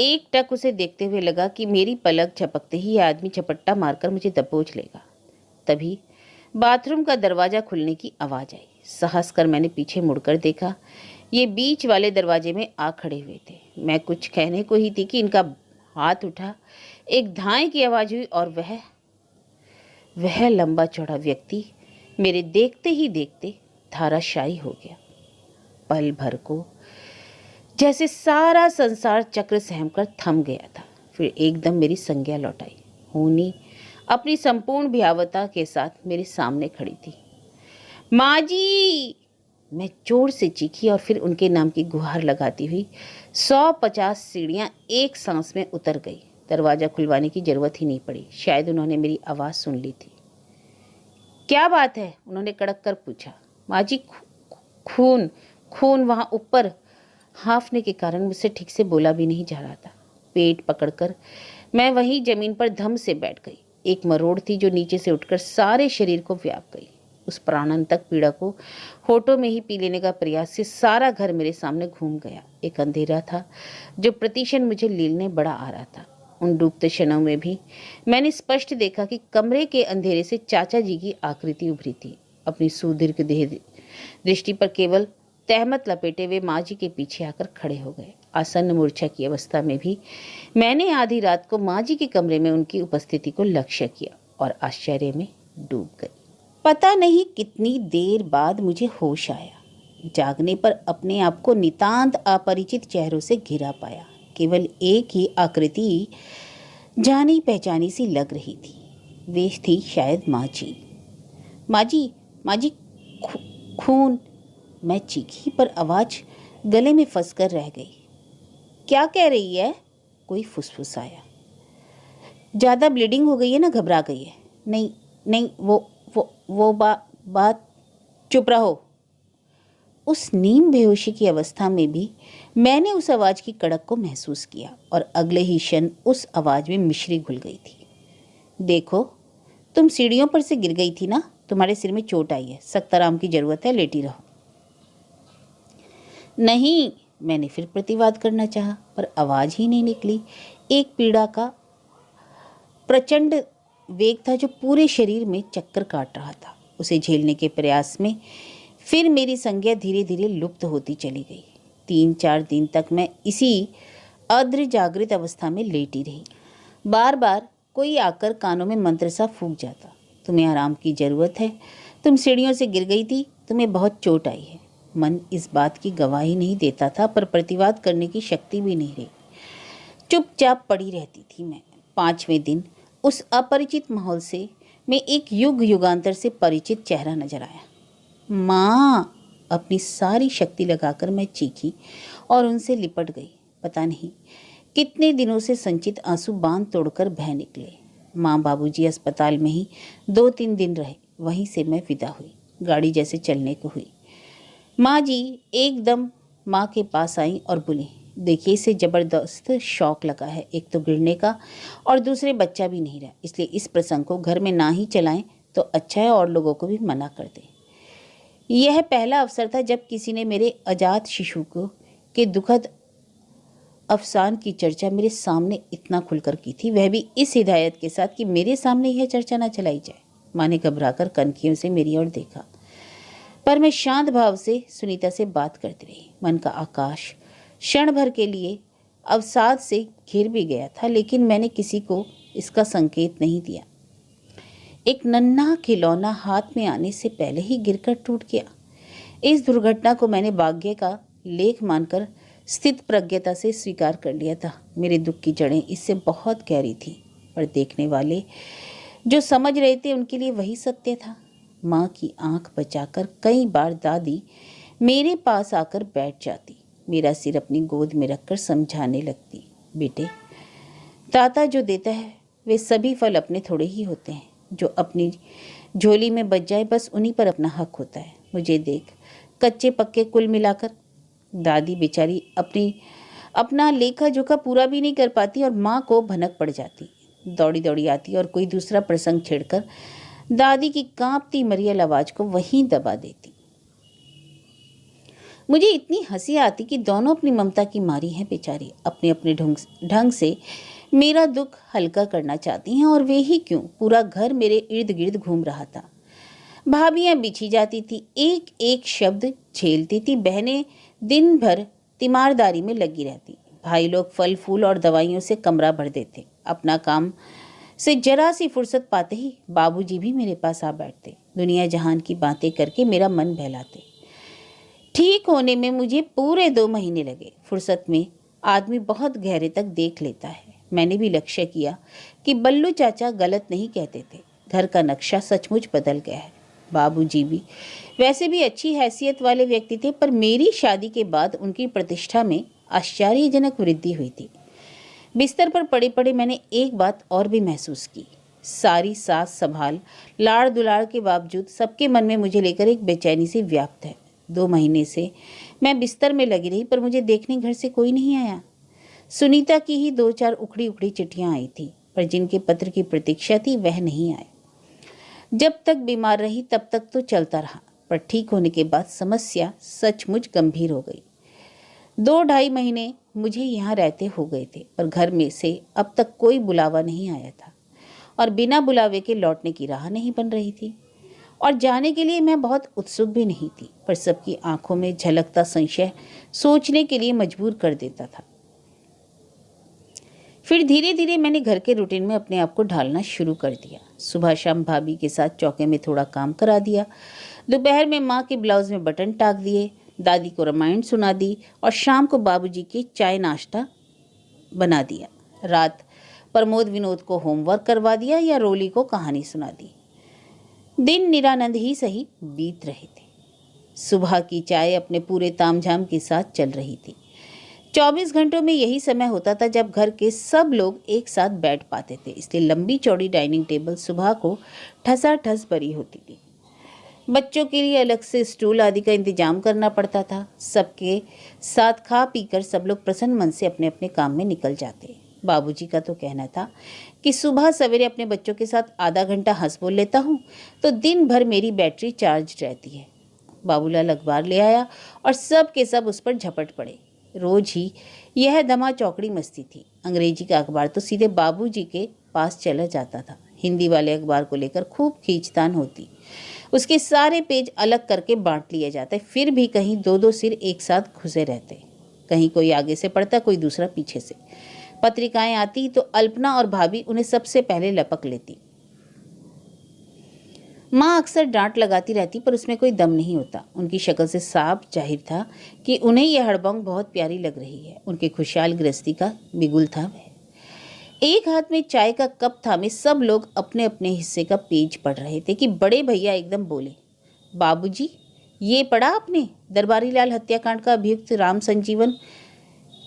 एक टक उसे देखते हुए लगा कि मेरी पलक झपकते ही यह आदमी झपट्टा मारकर मुझे दबोच लेगा। तभी बाथरूम का दरवाजा खुलने की आवाज आई। साहस कर मैंने पीछे मुड़कर देखा। ये बीच वाले दरवाजे में आ खड़े हुए थे। मैं कुछ कहने को ही थी कि इनका हाथ उठा, एक धाए की आवाज हुई और वह लंबा चौड़ा व्यक्ति मेरे देखते ही देखते धाराशायी हो गया। पल भर को जैसे सारा संसार चक्र सहमकर थम गया था। फिर एकदम मेरी संज्ञा लौट आई। होनी अपनी संपूर्ण भयावता के साथ मेरे सामने खड़ी थी। माँ जी! मैं जोर से चीखी और फिर उनके नाम की गुहार लगाती हुई 150 सीढ़ियां एक सांस में उतर गई। दरवाजा खुलवाने की जरूरत ही नहीं पड़ी, शायद उन्होंने मेरी आवाज़ सुन ली थी। क्या बात है? उन्होंने कड़क कर पूछा। माँ जी, खून खून वहाँ ऊपर। हांफने के कारण मुझसे ठीक से बोला भी नहीं जा रहा था। पेट पकड़कर मैं वहीं जमीन पर धम से बैठ गई। एक मरोड़ थी जो नीचे से उठकर सारे शरीर को व्याप गई। उस प्राणांतक पीड़ा को होठों में ही पी लेने का प्रयास से सारा घर मेरे सामने घूम गया। एक अंधेरा था जो प्रतिक्षण मुझे लीलने बड़ा आ रहा था। उन डूबते क्षणों में भी मैंने स्पष्ट देखा कि कमरे के अंधेरे से चाचा जी की आकृति उभरी थी। अपनी सुदीर्घ देह दृष्टि पर केवल तहमत लपेटे हुए माँ जी के पीछे आकर खड़े हो गए। आसन्न मूर्छा की अवस्था में भी मैंने आधी रात को माँ जी के कमरे में उनकी उपस्थिति को लक्ष्य किया और आश्चर्य में डूब गई। पता नहीं कितनी देर बाद मुझे होश आया। जागने पर अपने आप को नितांत अपरिचित चेहरों से घिरा पाया। केवल एक ही आकृति जानी पहचानी सी लग रही थी। वे थी शायद माँ जी। माँ जी, माँ जी, खून। मैं चीखी पर आवाज गले में फंसकर रह गई। क्या कह रही है? कोई फुसफुसाया। ज़्यादा ब्लीडिंग हो गई है ना, घबरा गई है? नहीं नहीं, वो बात। चुप रहो। उस नीम बेहोशी की अवस्था में भी मैंने उस आवाज़ की कड़क को महसूस किया और अगले ही क्षण उस आवाज़ में मिश्री घुल गई थी। देखो, तुम सीढ़ियों पर से गिर गई थी ना, तुम्हारे सिर में चोट आई है, सख्त आराम की ज़रूरत है, लेटी रहो। नहीं, मैंने फिर प्रतिवाद करना चाहा, पर आवाज़ ही नहीं निकली। एक पीड़ा का प्रचंड वेग था जो पूरे शरीर में चक्कर काट रहा था। उसे झेलने के प्रयास में फिर मेरी संज्ञा धीरे धीरे लुप्त होती चली गई। 3-4 दिन तक मैं इसी अर्ध जागृत अवस्था में लेटी रही। बार बार कोई आकर कानों में मंत्र सा फूंक जाता। तुम्हें आराम की ज़रूरत है, तुम सीढ़ियों से गिर गई थी, तुम्हें बहुत चोट आई है। मन इस बात की गवाही नहीं देता था, पर प्रतिवाद करने की शक्ति भी नहीं रही। चुपचाप पड़ी रहती थी मैं। 5वें दिन उस अपरिचित माहौल से मैं एक युग युगांतर से परिचित चेहरा नजर आया। माँ! अपनी सारी शक्ति लगाकर मैं चीखी और उनसे लिपट गई। पता नहीं कितने दिनों से संचित आंसू बांध तोड़कर बह निकले। माँ बाबूजी अस्पताल में ही 2-3 दिन रहे। वहीं से मैं विदा हुई, गाड़ी जैसे चलने को हुई। माँ जी एकदम माँ के पास आई और बोली, देखिए इसे ज़बरदस्त शौक लगा है, एक तो गिरने का और दूसरे बच्चा भी नहीं रहा, इसलिए इस प्रसंग को घर में ना ही चलाएं तो अच्छा है और लोगों को भी मना कर दें। यह पहला अवसर था जब किसी ने मेरे अजात शिशु को के दुखद अवसान की चर्चा मेरे सामने इतना खुलकर की थी, वह भी इस हिदायत के साथ कि मेरे सामने यह चर्चा ना चलाई जाए। माँ ने घबराकर कनखियों से मेरी ओर देखा, पर मैं शांत भाव से सुनीता से बात करती रही। मन का आकाश क्षण भर के लिए अवसाद से घिर भी गया था, लेकिन मैंने किसी को इसका संकेत नहीं दिया। एक नन्हा खिलौना हाथ में आने से पहले ही गिरकर टूट गया। इस दुर्घटना को मैंने भाग्य का लेख मानकर स्थित प्रज्ञता से स्वीकार कर लिया था। मेरे दुख की जड़ें इससे बहुत गहरी थी, पर देखने वाले जो समझ रहे थे उनके लिए वही सत्य था। माँ की आंख बचाकर कई बार दादी मेरे पास आकर बैठ जाती, मेरा सिर अपनी गोद में रखकर समझाने लगती, बेटे, दाता जो देता है वे सभी फल अपने थोड़े ही होते हैं। जो अपनी झोली में बच जाए बस उन्हीं पर अपना हक होता है। मुझे देख, कच्चे पक्के कुल मिलाकर दादी बेचारी अपना लेखा जोखा पूरा भी नहीं कर पाती और माँ को भनक पड़ जाती। दौड़ी दौड़ी आती और कोई दूसरा प्रसंग छेड़कर दादी की कांपती मरियल आवाज को वहीं दबा देती। मुझे इतनी हंसी आती कि दोनों अपनी ममता की मारी हैं बेचारी, अपने अपने ढंग से मेरा दुख हल्का करना चाहती हैं। और वे ही क्यों, पूरा घर मेरे इर्द गिर्द घूम रहा था। भाभियाँ बिछी जाती थी, एक एक शब्द झेलती थी। बहनें दिन भर तीमारदारी में लगी रहती। भाई लोग फल फूल और दवाइयों से कमरा भर देते। अपना काम से जरा सी फुर्सत पाते ही बाबूजी भी मेरे पास आ बैठते, दुनिया जहान की बातें करके मेरा मन बहलाते। ठीक होने में मुझे पूरे 2 महीने लगे। फुर्सत में आदमी बहुत गहरे तक देख लेता है। मैंने भी लक्ष्य किया कि बल्लू चाचा गलत नहीं कहते थे। घर का नक्शा सचमुच बदल गया है। बाबूजी भी वैसे भी अच्छी हैसियत वाले व्यक्ति थे, पर मेरी शादी के बाद उनकी प्रतिष्ठा में आश्चर्यजनक वृद्धि हुई थी। बिस्तर पर पड़े पड़े मैंने एक बात और भी महसूस की। सारी सास संभाल लाड़ दुलाड़ के बावजूद सबके मन में मुझे लेकर एक बेचैनी सी व्याप्त है। 2 महीने से मैं बिस्तर में लगी रही, पर मुझे देखने घर से कोई नहीं आया। सुनीता की ही 2-4 उखड़ी उखड़ी चिट्ठियां आई थी, पर जिनके पत्र की प्रतीक्षा थी वह नहीं आए। जब तक बीमार रही तब तक तो चलता रहा, पर ठीक होने के बाद समस्या सचमुच गंभीर हो गई। 2-2.5 महीने मुझे यहाँ रहते हो गए थे, पर घर में से अब तक कोई बुलावा नहीं आया था और बिना बुलावे के लौटने की राह नहीं बन रही थी। और जाने के लिए मैं बहुत उत्सुक भी नहीं थी, पर सबकी आंखों में झलकता संशय सोचने के लिए मजबूर कर देता था। फिर धीरे धीरे मैंने घर के रूटीन में अपने आप को ढालना शुरू कर दिया। सुबह शाम भाभी के साथ चौके में थोड़ा काम करा दिया, दोपहर में माँ के ब्लाउज में बटन टाक दिए, दादी को रामायण सुना दी और शाम को बाबूजी के चाय नाश्ता बना दिया। रात प्रमोद विनोद को होमवर्क करवा दिया या रोली को कहानी सुना दी। दिन निरानंद ही सही बीत रहे थे। सुबह की चाय अपने पूरे तामझाम के साथ चल रही थी। 24 घंटों में यही समय होता था जब घर के सब लोग एक साथ बैठ पाते थे, इसलिए लंबी चौड़ी डाइनिंग टेबल सुबह को ठसाठस भरी होती थी। बच्चों के लिए अलग से स्टूल आदि का इंतजाम करना पड़ता था। सबके साथ खा पीकर सब लोग प्रसन्न मन से अपने अपने काम में निकल जाते। बाबूजी का तो कहना था कि सुबह सवेरे अपने बच्चों के साथ आधा घंटा हंस बोल लेता हूँ तो दिन भर मेरी बैटरी चार्ज रहती है। बाबूलाल अखबार ले आया और सब के सब उस पर झपट पड़े। रोज ही यह दमा चौकड़ी मस्ती थी। अंग्रेजी का अखबार तो सीधे बाबूजी के पास चला जाता था। हिंदी वाले अखबार को लेकर खूब खींचतान होती। उसके सारे पेज अलग करके बांट लिए जाते, फिर भी कहीं 2-2 सिर एक साथ घुसे रहते। कहीं कोई आगे से पढ़ता, कोई दूसरा पीछे से। पत्रिकाएं आती तो अल्पना और भाभी उन्हें सबसे पहले लपक लेती। माँ अक्सर डांट लगाती रहती, पर उसमें कोई दम नहीं होता। उनकी शक्ल से साफ जाहिर था कि उन्हें यह हड़बंग बहुत प्यारी लग रही है। उनके खुशहाल गृहस्थी का बिगुल था वह। एक हाथ में चाय का कप थामे सब लोग अपने अपने हिस्से का पेज पढ़ रहे थे कि बड़े भैया एकदम बोले, बाबूजी, ये पढ़ा आपने? दरबारी लाल हत्याकांड का अभियुक्त राम संजीवन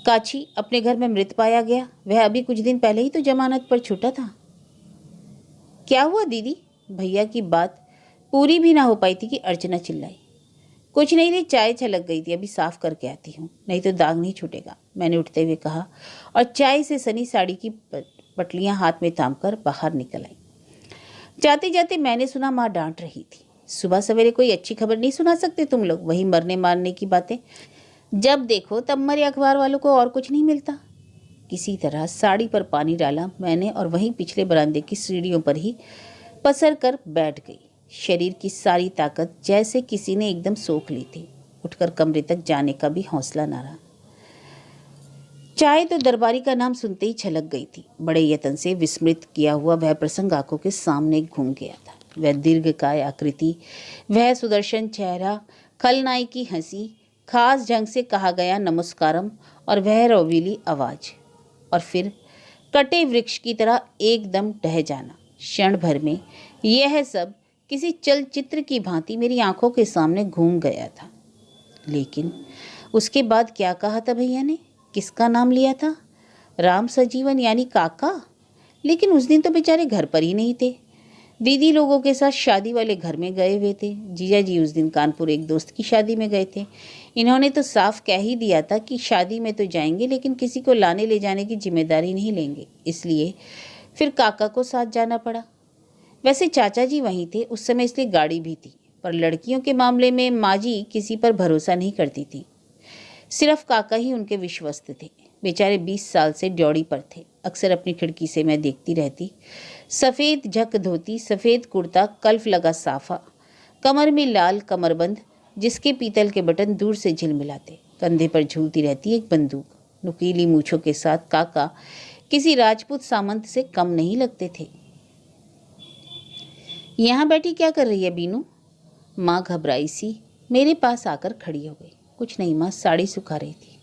काछी अपने घर में मृत पाया गया। वह अभी कुछ दिन पहले ही तो जमानत पर छूटा था। क्या हुआ दीदी? भैया की बात पूरी भी ना हो पाई थी कि अर्चना चिल्लाई। कुछ नहीं रे, चाय छलक गई थी, अभी साफ करके आती हूँ, नहीं तो दाग नहीं छूटेगा, मैंने उठते हुए कहा और चाय से सनी साड़ी की पटलियां हाथ में थामकर बाहर निकल आई। जाते जाते मैंने सुना माँ डांट रही थी, सुबह सवेरे कोई अच्छी खबर नहीं सुना सकते तुम लोग? वही मरने मारने की बातें, जब देखो तब मरे। अखबार वालों को और कुछ नहीं मिलता? किसी तरह साड़ी पर पानी डाला मैंने और वहीं पिछले बरामदे की सीढ़ियों पर ही पसर कर बैठ गई। शरीर की सारी ताकत जैसे किसी ने एकदम सोख ली थी। उठकर कमरे तक जाने का भी हौसला न रहा। चाय तो दरबारी का नाम सुनते ही छलक गई थी। बड़े यत्न से विस्मृत किया हुआ वह प्रसंग आंखों के सामने घूम गया था। वह दीर्घकाय आकृति, वह सुदर्शन चेहरा, खलनाई की हंसी, खास ढंग से कहा गया नमस्कारम और वह रोवीली आवाज, और फिर कटे वृक्ष की तरह एकदम ढह जाना। क्षण भर में यह सब किसी चलचित्र की भांति मेरी आंखों के सामने घूम गया था। लेकिन उसके बाद क्या कहा था भैया ने? किसका नाम लिया था? राम सजीवन यानी काका। लेकिन उस दिन तो बेचारे घर पर ही नहीं थे, दीदी लोगों के साथ शादी वाले घर में गए हुए थे। जीजा जी उस दिन कानपुर एक दोस्त की शादी में गए थे। इन्होंने तो साफ कह ही दिया था कि शादी में तो जाएंगे लेकिन किसी को लाने ले जाने की जिम्मेदारी नहीं लेंगे, इसलिए फिर काका को साथ जाना पड़ा। वैसे चाचा जी वहीं थे उस समय, इसलिए गाड़ी भी थी, पर लड़कियों के मामले में माँ जी किसी पर भरोसा नहीं करती थी। सिर्फ काका ही उनके विश्वस्त थे। बेचारे 20 साल से ड्योढ़ी पर थे। अक्सर अपनी खिड़की से मैं देखती रहती। सफ़ेद झक धोती, सफ़ेद कुर्ता, कल्फ लगा साफा, कमर में लाल कमरबंद जिसके पीतल के बटन दूर से झिलमिलाते, कंधे पर झूलती रहती एक बंदूक। नुकीली मूछों के साथ काका किसी राजपूत सामंत से कम नहीं लगते थे। यहाँ बैठी क्या कर रही है बीनू? माँ घबराई सी मेरे पास आकर खड़ी हो गई। कुछ नहीं माँ, साड़ी सुखा रही थी।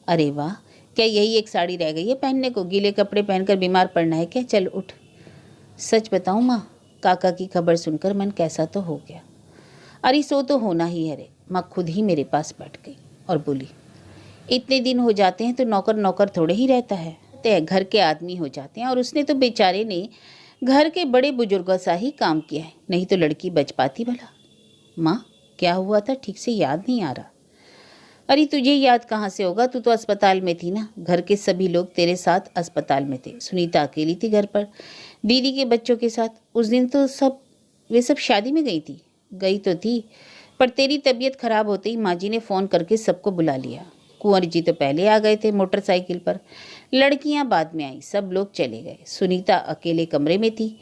अरे वाह, क्या यही एक साड़ी रह गई है पहनने को? गीले कपड़े पहनकर बीमार पड़ना है क्या? चल उठ। सच बताऊँ माँ, काका की खबर सुनकर मन कैसा तो हो गया। अरे सो तो होना ही है रे। माँ खुद ही मेरे पास बैठ गई और बोली, इतने दिन हो जाते हैं तो नौकर नौकर थोड़े ही रहता है, ते घर के आदमी हो जाते हैं। और उसने तो बेचारे ने घर के बड़े बुजुर्गों सा ही काम किया है, नहीं तो लड़की बच पाती भला। माँ क्या हुआ था ठीक से याद नहीं आ रहा। अरे तुझे याद कहाँ से होगा, तू तो अस्पताल में थी ना। घर के सभी लोग तेरे साथ अस्पताल में थे, सुनीता अकेली थी घर पर दीदी के बच्चों के साथ। उस दिन तो वे सब शादी में गई थी। गई तो थी, पर तेरी तबीयत खराब होते ही माँ जी ने फ़ोन करके सबको बुला लिया। कुंवर जी तो पहले आ गए थे मोटरसाइकिल पर, लड़कियां बाद में आई, सब लोग चले गए। सुनीता अकेले कमरे में थी।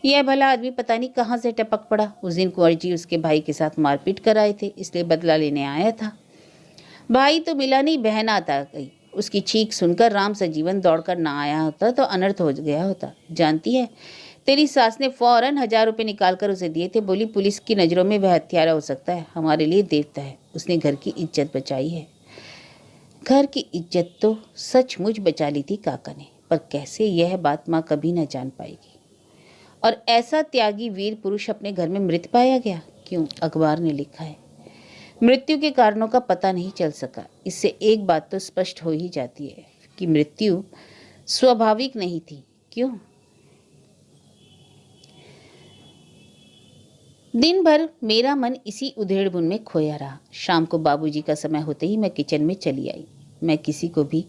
यह भला आदमी पता नहीं कहाँ से टपक पड़ा। उस दिन कुंवर जी उसके भाई के साथ मारपीट कर आए थे, इसलिए बदला लेने आया था। भाई तो मिला नहीं, बहन आता गई। उसकी चीख सुनकर राम संजीवन दौड़कर ना आया होता तो अनर्थ हो गया होता। जानती है, तेरी सास ने फौरन 1000 रुपये निकाल कर उसे दिए थे। बोली पुलिस की नज़रों में वह हत्यारा हो सकता है, हमारे लिए देवता है। उसने घर की इज्जत बचाई है। घर की इज्जत तो सचमुच बचा ली थी काका ने, पर कैसे, यह बात माँ कभी न जान पाएगी। और ऐसा त्यागी वीर पुरुष अपने घर में मृत पाया गया। क्यों? अखबार ने लिखा है। मृत्यु के कारणों का पता नहीं चल सका। इससे एक बात तो स्पष्ट हो ही जाती है कि मृत्यु स्वाभाविक नहीं थी। क्यों? दिन भर मेरा मन इसी उधेड़-बुन में खोया रहा। शाम को बाबूजी का समय होते ही मैं किचन में चली आई। मैं किसी को भी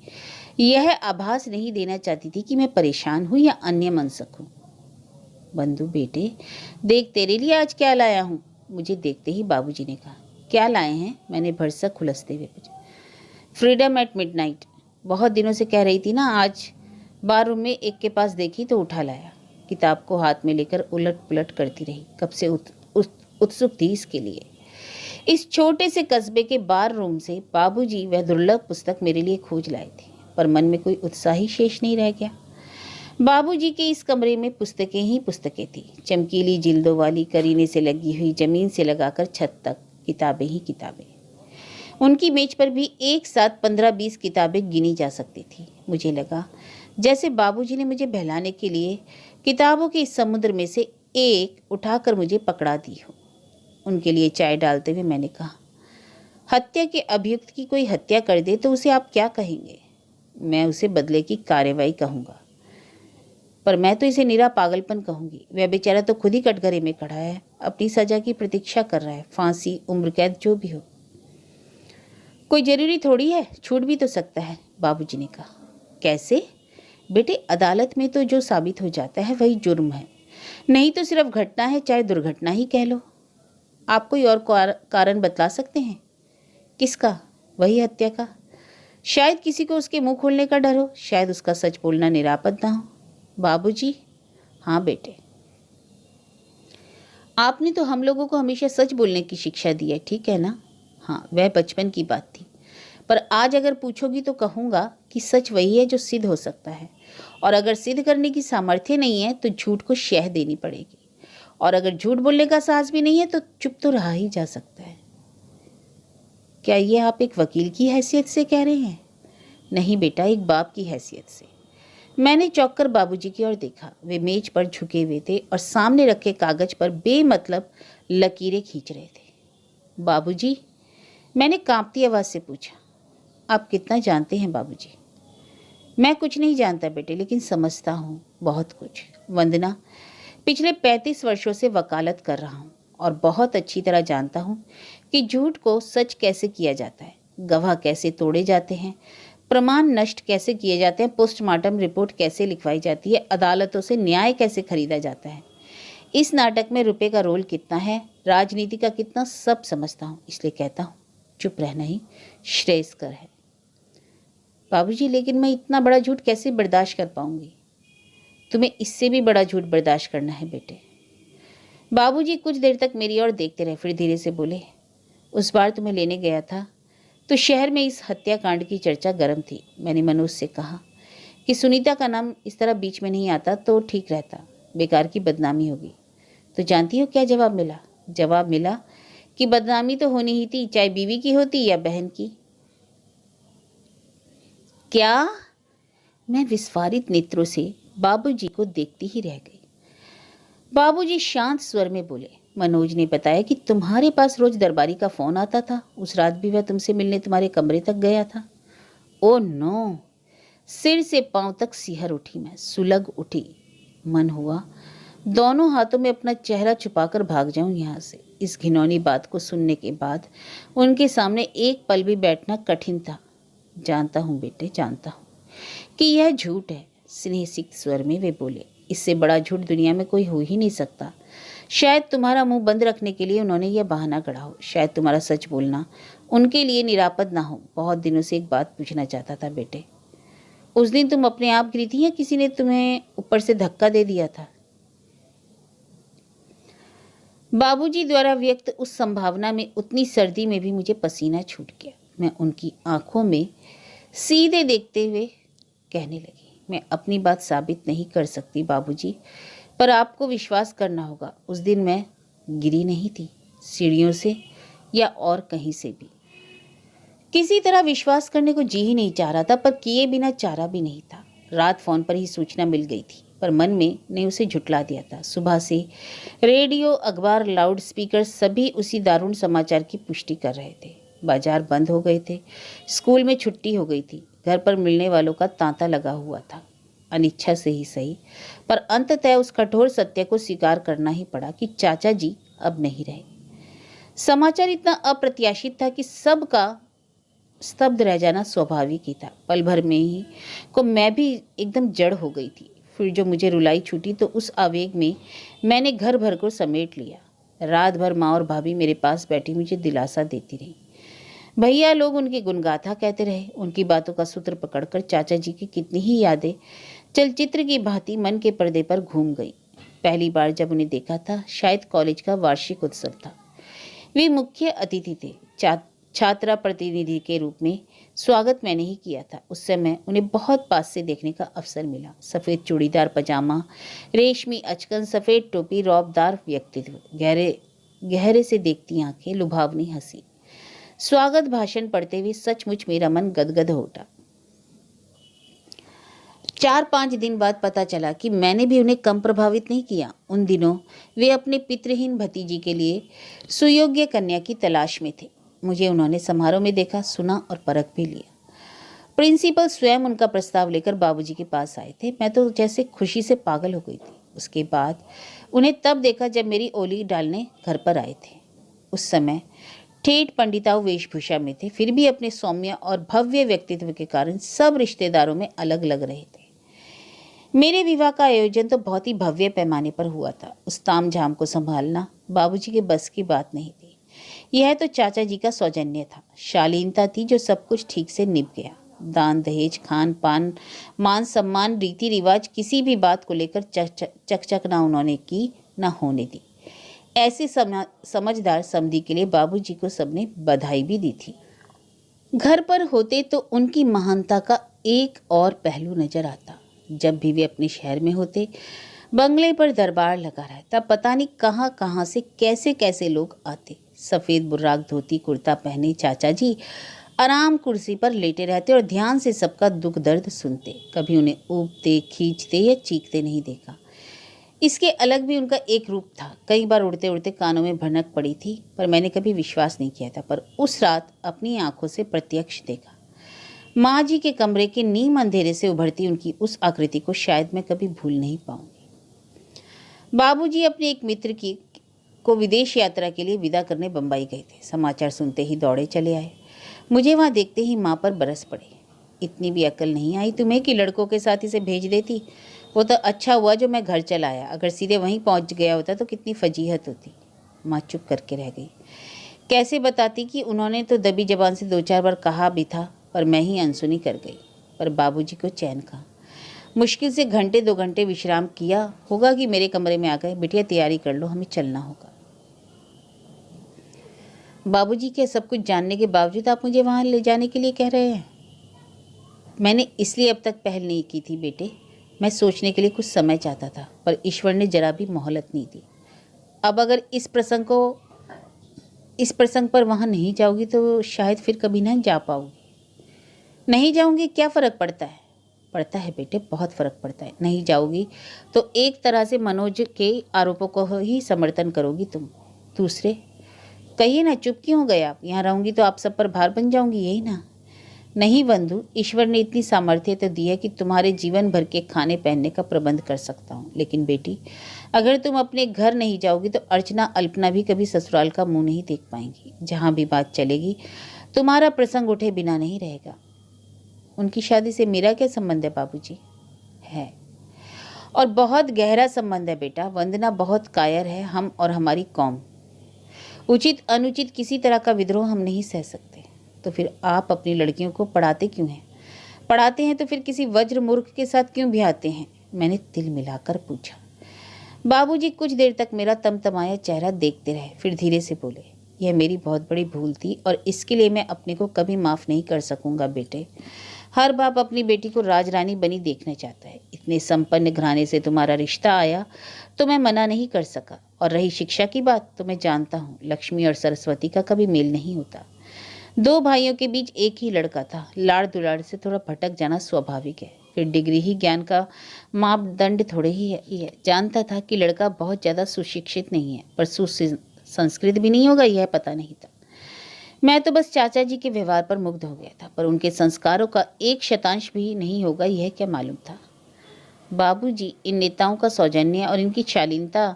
यह आभास नहीं देना चाहती थी कि मैं परेशान हूँ या अन्य मनसक हूँ। बंधु बेटे, देख तेरे लिए आज क्या लाया हूँ। मुझे देखते ही बाबूजी ने कहा। क्या लाए हैं? मैंने भरसक खुलसते हुए पूछा। Freedom at midnight. बहुत दिनों से कह रही थी ना, आज बार रूम में एक के पास देखी तो उठा लाया। किताब को हाथ में लेकर उलट पुलट करती रही। कब से उत्सुक थी इसके लिए। इस छोटे से कस्बे के बार रूम से बाबूजी वह दुर्लभ पुस्तक मेरे लिए खोज लाए थे, पर मन में कोई उत्साह ही शेष नहीं रह गया। बाबूजी के इस कमरे में पुस्तकें ही पुस्तकें थी, चमकीली जिल्दों वाली, करीने से लगी हुई, जमीन से लगाकर छत तक किताबें ही किताबें। उनकी मेज पर भी एक साथ 15-20 किताबें गिनी जा सकती थी। मुझे लगा जैसे बाबूजी ने मुझे बहलाने के लिए किताबों के इस समुद्र में से एक उठाकर मुझे पकड़ा दी हो। उनके लिए चाय डालते हुए मैंने कहा, हत्या के अभियुक्त की कोई हत्या कर दे तो उसे आप क्या कहेंगे? मैं उसे बदले की कार्रवाई कहूँगा, पर मैं तो इसे निरा पागलपन कहूँगी। वह बेचारा तो खुद ही कटघरे में खड़ा है, अपनी सजा की प्रतीक्षा कर रहा है। फांसी, उम्र कैद, जो भी हो, कोई जरूरी थोड़ी है, छूट भी तो सकता है। बाबूजी ने कहा। कैसे? बेटे, अदालत में तो जो साबित हो जाता है वही जुर्म है, नहीं तो सिर्फ घटना है, चाहे दुर्घटना ही कह लो। आप कोई और कारण बतला सकते हैं? किसका? वही हत्या का। शायद किसी को उसके मुंह खोलने का डर हो, शायद उसका सच बोलना निरापद ना हो। बाबूजी? हाँ बेटे, आपने तो हम लोगों को हमेशा सच बोलने की शिक्षा दी है, ठीक है ना? हाँ, वह बचपन की बात थी, पर आज अगर पूछोगी तो कहूँगा कि सच वही है जो सिद्ध हो सकता है, और अगर सिद्ध करने की सामर्थ्य नहीं है तो झूठ को शह देनी पड़ेगी, और अगर झूठ बोलने का साहस भी नहीं है तो चुप तो रहा ही जा सकता है। क्या ये आप एक वकील की हैसियत से कह रहे हैं? नहीं बेटा, एक बाप की हैसियत से। मैंने चौंक कर बाबूजी की ओर देखा। वे मेज पर झुके हुए थे और सामने रखे कागज पर बेमतलब लकीरें खींच रहे थे। बाबूजी? मैंने कांपती आवाज़ से पूछा। आप कितना जानते हैं बाबूजी? मैं कुछ नहीं जानता बेटे, लेकिन समझता हूँ बहुत कुछ। वंदना, पिछले 35 वर्षों से वकालत कर रहा हूँ और बहुत अच्छी तरह जानता हूँ कि झूठ को सच कैसे किया जाता है, गवाह कैसे तोड़े जाते हैं, प्रमाण नष्ट कैसे किए जाते हैं, पोस्टमार्टम रिपोर्ट कैसे लिखवाई जाती है, अदालतों से न्याय कैसे खरीदा जाता है, इस नाटक में रुपए का रोल कितना है, राजनीति का कितना, सब समझता हूँ। इसलिए कहता हूँ चुप रहना ही श्रेयस्कर है। बाबूजी, लेकिन मैं इतना बड़ा झूठ कैसे बर्दाश्त कर पाऊंगी? तुम्हें इससे भी बड़ा झूठ बर्दाश्त करना है बेटे। बाबूजी कुछ देर तक मेरी ओर देखते रहे, फिर धीरे से बोले, उस बार तुम्हें लेने गया था तो शहर में इस हत्याकांड की चर्चा गर्म थी। मैंने मनोज से कहा कि सुनीता का नाम इस तरह बीच में नहीं आता तो ठीक रहता, बेकार की बदनामी होगी। तो जानती हो क्या जवाब मिला? जवाब मिला कि बदनामी तो होनी ही थी, चाहे बीवी की होती या बहन की। क्या? मैं विस्फारित नेत्रों से बाबूजी को देखती ही रह गई। बाबूजी शांत स्वर में बोले, मनोज ने बताया कि तुम्हारे पास रोज दरबारी का फोन आता था। उस रात भी वह तुमसे मिलने तुम्हारे कमरे तक गया था। Oh no! सिर से पांव तक सिहर उठी, मैं सुलग उठी। मन हुआ दोनों हाथों में अपना चेहरा छुपाकर भाग जाऊं यहाँ से। इस घिनौनी बात को सुनने के बाद उनके सामने एक पल भी बैठना कठिन था। जानता हूँ बेटे, जानता हूँ कि यह झूठ है, स्नेहसिक्त स्वर में वे बोले। इससे बड़ा झूठ दुनिया में कोई हो ही नहीं सकता। शायद तुम्हारा मुंह बंद रखने के लिए उन्होंने यह बहाना गढ़ा हो। शायद तुम्हारा सच बोलना उनके लिए निरापद ना हो। बहुत दिनों से एक बात पूछना चाहता था बेटे। उस दिन तुम अपने आप गिरी थी या किसी ने तुम्हें ऊपर से धक्का दे दिया था? बाबूजी द्वारा व्यक्त उस संभावना में उतनी सर्दी में भी मुझे पसीना छूट गया। मैं उनकी आंखों में सीधे देखते हुए कहने लगी, मैं अपनी बात साबित नहीं कर सकती बाबूजी, पर आपको विश्वास करना होगा। उस दिन मैं गिरी नहीं थी, सीढ़ियों से या और कहीं से भी। किसी तरह विश्वास करने को जी ही नहीं चाह रहा था, पर किए बिना चारा भी नहीं था। रात फोन पर ही सूचना मिल गई थी, पर मन में ने उसे झुठला दिया था। सुबह से रेडियो, अखबार, लाउड स्पीकर सभी उसी दारुण समाचार की पुष्टि कर रहे थे। बाजार बंद हो गए थे, स्कूल में छुट्टी हो गई थी, घर पर मिलने वालों का तांता लगा हुआ था। अनिच्छा से ही सही, पर अंततः उस कठोर सत्य को स्वीकार करना ही पड़ा कि चाचा जी अब नहीं रहे। समाचार इतना अप्रत्याशित था कि सबका स्तब्ध रह जाना स्वाभाविक ही था। पल भर में ही को मैं भी एकदम जड़ हो गई थी। फिर जो मुझे रुलाई छूटी तो उस आवेग में मैंने घर भर को समेट लिया। रात भर माँ और भाभी मेरे पास बैठी मुझे दिलासा देती रही। भैया लोग उनकी गुणगाथा कहते रहे। उनकी बातों का सूत्र पकड़कर चाचा जी की कितनी ही यादें चलचित्र की भांति मन के पर्दे पर घूम गई। पहली बार जब उन्हें देखा था, शायद कॉलेज का वार्षिक उत्सव था। वे मुख्य अतिथि थे। छात्रा प्रतिनिधि के रूप में स्वागत मैंने ही किया था। उस समय उन्हें बहुत पास से देखने का अवसर मिला। सफ़ेद चूड़ीदार पजामा, रेशमी अचकन, सफ़ेद टोपी, रौबदार व्यक्तित्व, गहरे से देखती आंखें, लुभावनी हंसी। स्वागत भाषण पढ़ते हुए सचमुच मेरा मन गदगद हो उठा। 4-5 दिन बाद पता चला कि मैंने भी उन्हें कम प्रभावित नहीं किया। उन दिनों वे अपने पितृहीन भतीजी के लिए सुयोग्य कन्या की तलाश में थे। मुझे उन्होंने समारोह में देखा, सुना और परख भी लिया। प्रिंसिपल स्वयं उनका प्रस्ताव लेकर बाबूजी के पास आए थे। मैं तो जैसे खुशी से पागल हो गई थी। उसके बाद उन्हें तब देखा जब मेरी ओली डालने घर पर आए थे। उस समय ठेठ पंडिताऊ वेशभूषा में थे, फिर भी अपने सौम्य और भव्य व्यक्तित्व के कारण सब रिश्तेदारों में अलग लग रहे थे। मेरे विवाह का आयोजन तो बहुत ही भव्य पैमाने पर हुआ था। उस तामझाम को संभालना बाबूजी के बस की बात नहीं थी। यह तो चाचा जी का सौजन्य था, शालीनता थी जो सब कुछ ठीक से निभ गया। दान दहेज, खान पान, मान सम्मान, रीति रिवाज, किसी भी बात को लेकर चकचक ना उन्होंने की, ना होने दी। ऐसे समझदार समधी के लिए बाबूजी को सबने बधाई भी दी थी। घर पर होते तो उनकी महानता का एक और पहलू नजर आता। जब भी वे अपने शहर में होते, बंगले पर दरबार लगा रहता। पता नहीं कहाँ कहाँ से कैसे कैसे लोग आते। सफ़ेद बुर्राक धोती कुर्ता पहने चाचा जी आराम कुर्सी पर लेटे रहते और ध्यान से सबका दुख दर्द सुनते। कभी उन्हें ऊबते, खींचते या चीखते नहीं देखा। इसके अलग भी उनका एक रूप था। कई बार उड़ते उड़ते कानों में भनक पड़ी थी, पर मैंने कभी विश्वास नहीं किया था। पर उस रात अपनी आंखों से प्रत्यक्ष देखा। माँ जी के कमरे के नीम अंधेरे से उभरती उनकी उस आकृति को शायद मैं कभी भूल नहीं पाऊंगी। बाबूजी अपने एक मित्र को विदेश यात्रा के लिए विदा करने बम्बई गए थे। समाचार सुनते ही दौड़े चले आए। मुझे वहाँ देखते ही माँ पर बरस पड़े। इतनी भी अकल नहीं आई तुम्हें कि लड़कों के साथ इसे भेज देती। वो तो अच्छा हुआ जो मैं घर चला आया, अगर सीधे वहीं पहुँच गया होता तो कितनी फजीहत होती। माँ चुप करके रह गई। कैसे बताती कि उन्होंने तो दबी जबान से 2-4 बार कहा भी था, पर मैं ही अनसुनी कर गई। पर बाबूजी को चैन कहा। मुश्किल से घंटे 2 घंटे विश्राम किया होगा कि मेरे कमरे में आ गए। बिटिया तैयारी कर लो, हमें चलना होगा। बाबूजी के सब कुछ जानने के बावजूद आप मुझे वहाँ ले जाने के लिए कह रहे हैं? मैंने इसलिए अब तक पहल नहीं की थी बेटे। मैं सोचने के लिए कुछ समय चाहता था, पर ईश्वर ने जरा भी मोहलत नहीं दी। अब अगर इस प्रसंग पर वहाँ नहीं जाओगी तो शायद फिर कभी ना जा पाओगी। नहीं जाऊंगी, क्या फ़र्क पड़ता है? पड़ता है बेटे, बहुत फ़र्क पड़ता है। नहीं जाओगी तो एक तरह से मनोज के आरोपों को ही समर्थन करोगी तुम। दूसरे कहिए ना, चुप क्यों हो गए आप? यहाँ रहूंगी तो आप सब पर भार बन जाऊंगी, यही ना? नहीं बंधु, ईश्वर ने इतनी सामर्थ्य तो दी है कि तुम्हारे जीवन भर के खाने पहनने का प्रबंध कर सकता हूँ। लेकिन बेटी, अगर तुम अपने घर नहीं जाओगी तो अर्चना अल्पना भी कभी ससुराल का मुंह नहीं देख पाएंगी। जहां भी बात चलेगी तुम्हारा प्रसंग उठे बिना नहीं रहेगा। उनकी शादी से मेरा क्या संबंध है बाबूजी? है, और बहुत गहरा संबंध है बेटा। वंदना बहुत कायर है, हम और हमारी कौम। उचित अनुचित किसी तरह का विद्रोह हम नहीं सह सकते। तो फिर आप अपनी लड़कियों को पढ़ाते क्यों हैं? पढ़ाते हैं तो फिर किसी वज्र मूर्ख के साथ क्यों ब्याहते हैं? मैंने तिल मिलाकर पूछा। बाबूजी कुछ देर तक मेरा तमतमाया चेहरा देखते रहे, फिर धीरे से बोले, यह मेरी बहुत बड़ी भूल थी और इसके लिए मैं अपने को कभी माफ़ नहीं कर सकूंगा बेटे। हर बाप अपनी बेटी को राजरानी बनी देखना चाहता है। इतने संपन्न घराने से तुम्हारा रिश्ता आया तो मैं मना नहीं कर सका। और रही शिक्षा की बात, तो मैं जानता हूँ लक्ष्मी और सरस्वती का कभी मेल नहीं होता। दो भाइयों के बीच एक ही लड़का था। लाड़ दुलाड़ से थोड़ा भटक जाना स्वाभाविक है। फिर डिग्री ही ज्ञान का मापदंड थोड़े ही है। जानता था कि लड़का बहुत ज़्यादा सुशिक्षित नहीं है, पर सुसंस्कृत भी नहीं होगा, यह पता नहीं था। मैं तो बस चाचा जी के व्यवहार पर मुग्ध हो गया था, पर उनके संस्कारों का 1% भी नहीं होगा, यह क्या मालूम था। बाबूजी, इन नेताओं का सौजन्य और इनकी शालीनता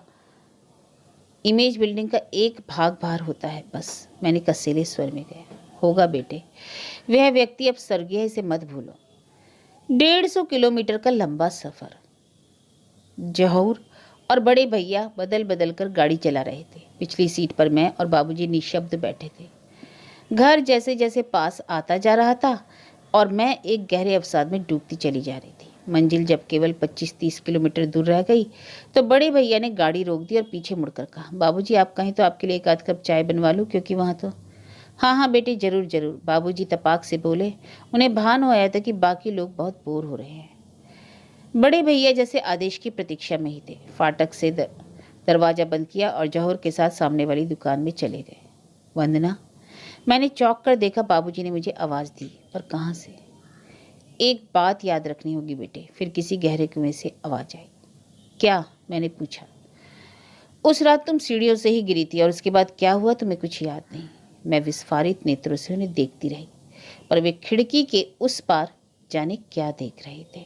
इमेज बिल्डिंग का एक भाग भार होता है बस। मैंने कसीले स्वर में गया, होगा बेटे, वह व्यक्ति अब स्वर्गीय, इसे मत भूलो। 150 किलोमीटर का लंबा सफर। जहूर और बड़े भैया बदल बदल कर गाड़ी चला रहे थे। पिछली सीट पर मैं और बाबूजी निशब्द बैठे थे। घर जैसे जैसे पास आता जा रहा था और मैं एक गहरे अवसाद में डूबती चली जा रही थी। मंजिल जब केवल 25-30 किलोमीटर दूर रह गई तो बड़े भैया ने गाड़ी रोक दी और पीछे मुड़कर कहा, बाबूजी आप कहें तो आपके लिए एक आध कप चाय बनवा लूँ, क्योंकि वहाँ तो। हाँ हाँ बेटे, जरूर जरूर, बाबूजी तपाक से बोले। उन्हें भान हो आया था कि बाकी लोग बहुत बोर हो रहे हैं। बड़े भैया जैसे आदेश की प्रतीक्षा में ही थे। फाटक से दरवाजा बंद किया और जौहर के साथ सामने वाली दुकान में चले गए। वंदना, मैंने चौंक कर देखा। बाबूजी ने मुझे आवाज़ दी, और कहाँ से? एक बात याद रखनी होगी बेटे, फिर किसी गहरे कुएं से आवाज़ आई। क्या? मैंने पूछा। उस रात तुम सीढ़ियों से ही गिरी थी, और उसके बाद क्या हुआ तुम्हें कुछ याद नहीं। मैं विस्फारित नेत्रों से उन्हें देखती रही, पर वे खिड़की के उस पार जाने क्या देख रहे थे।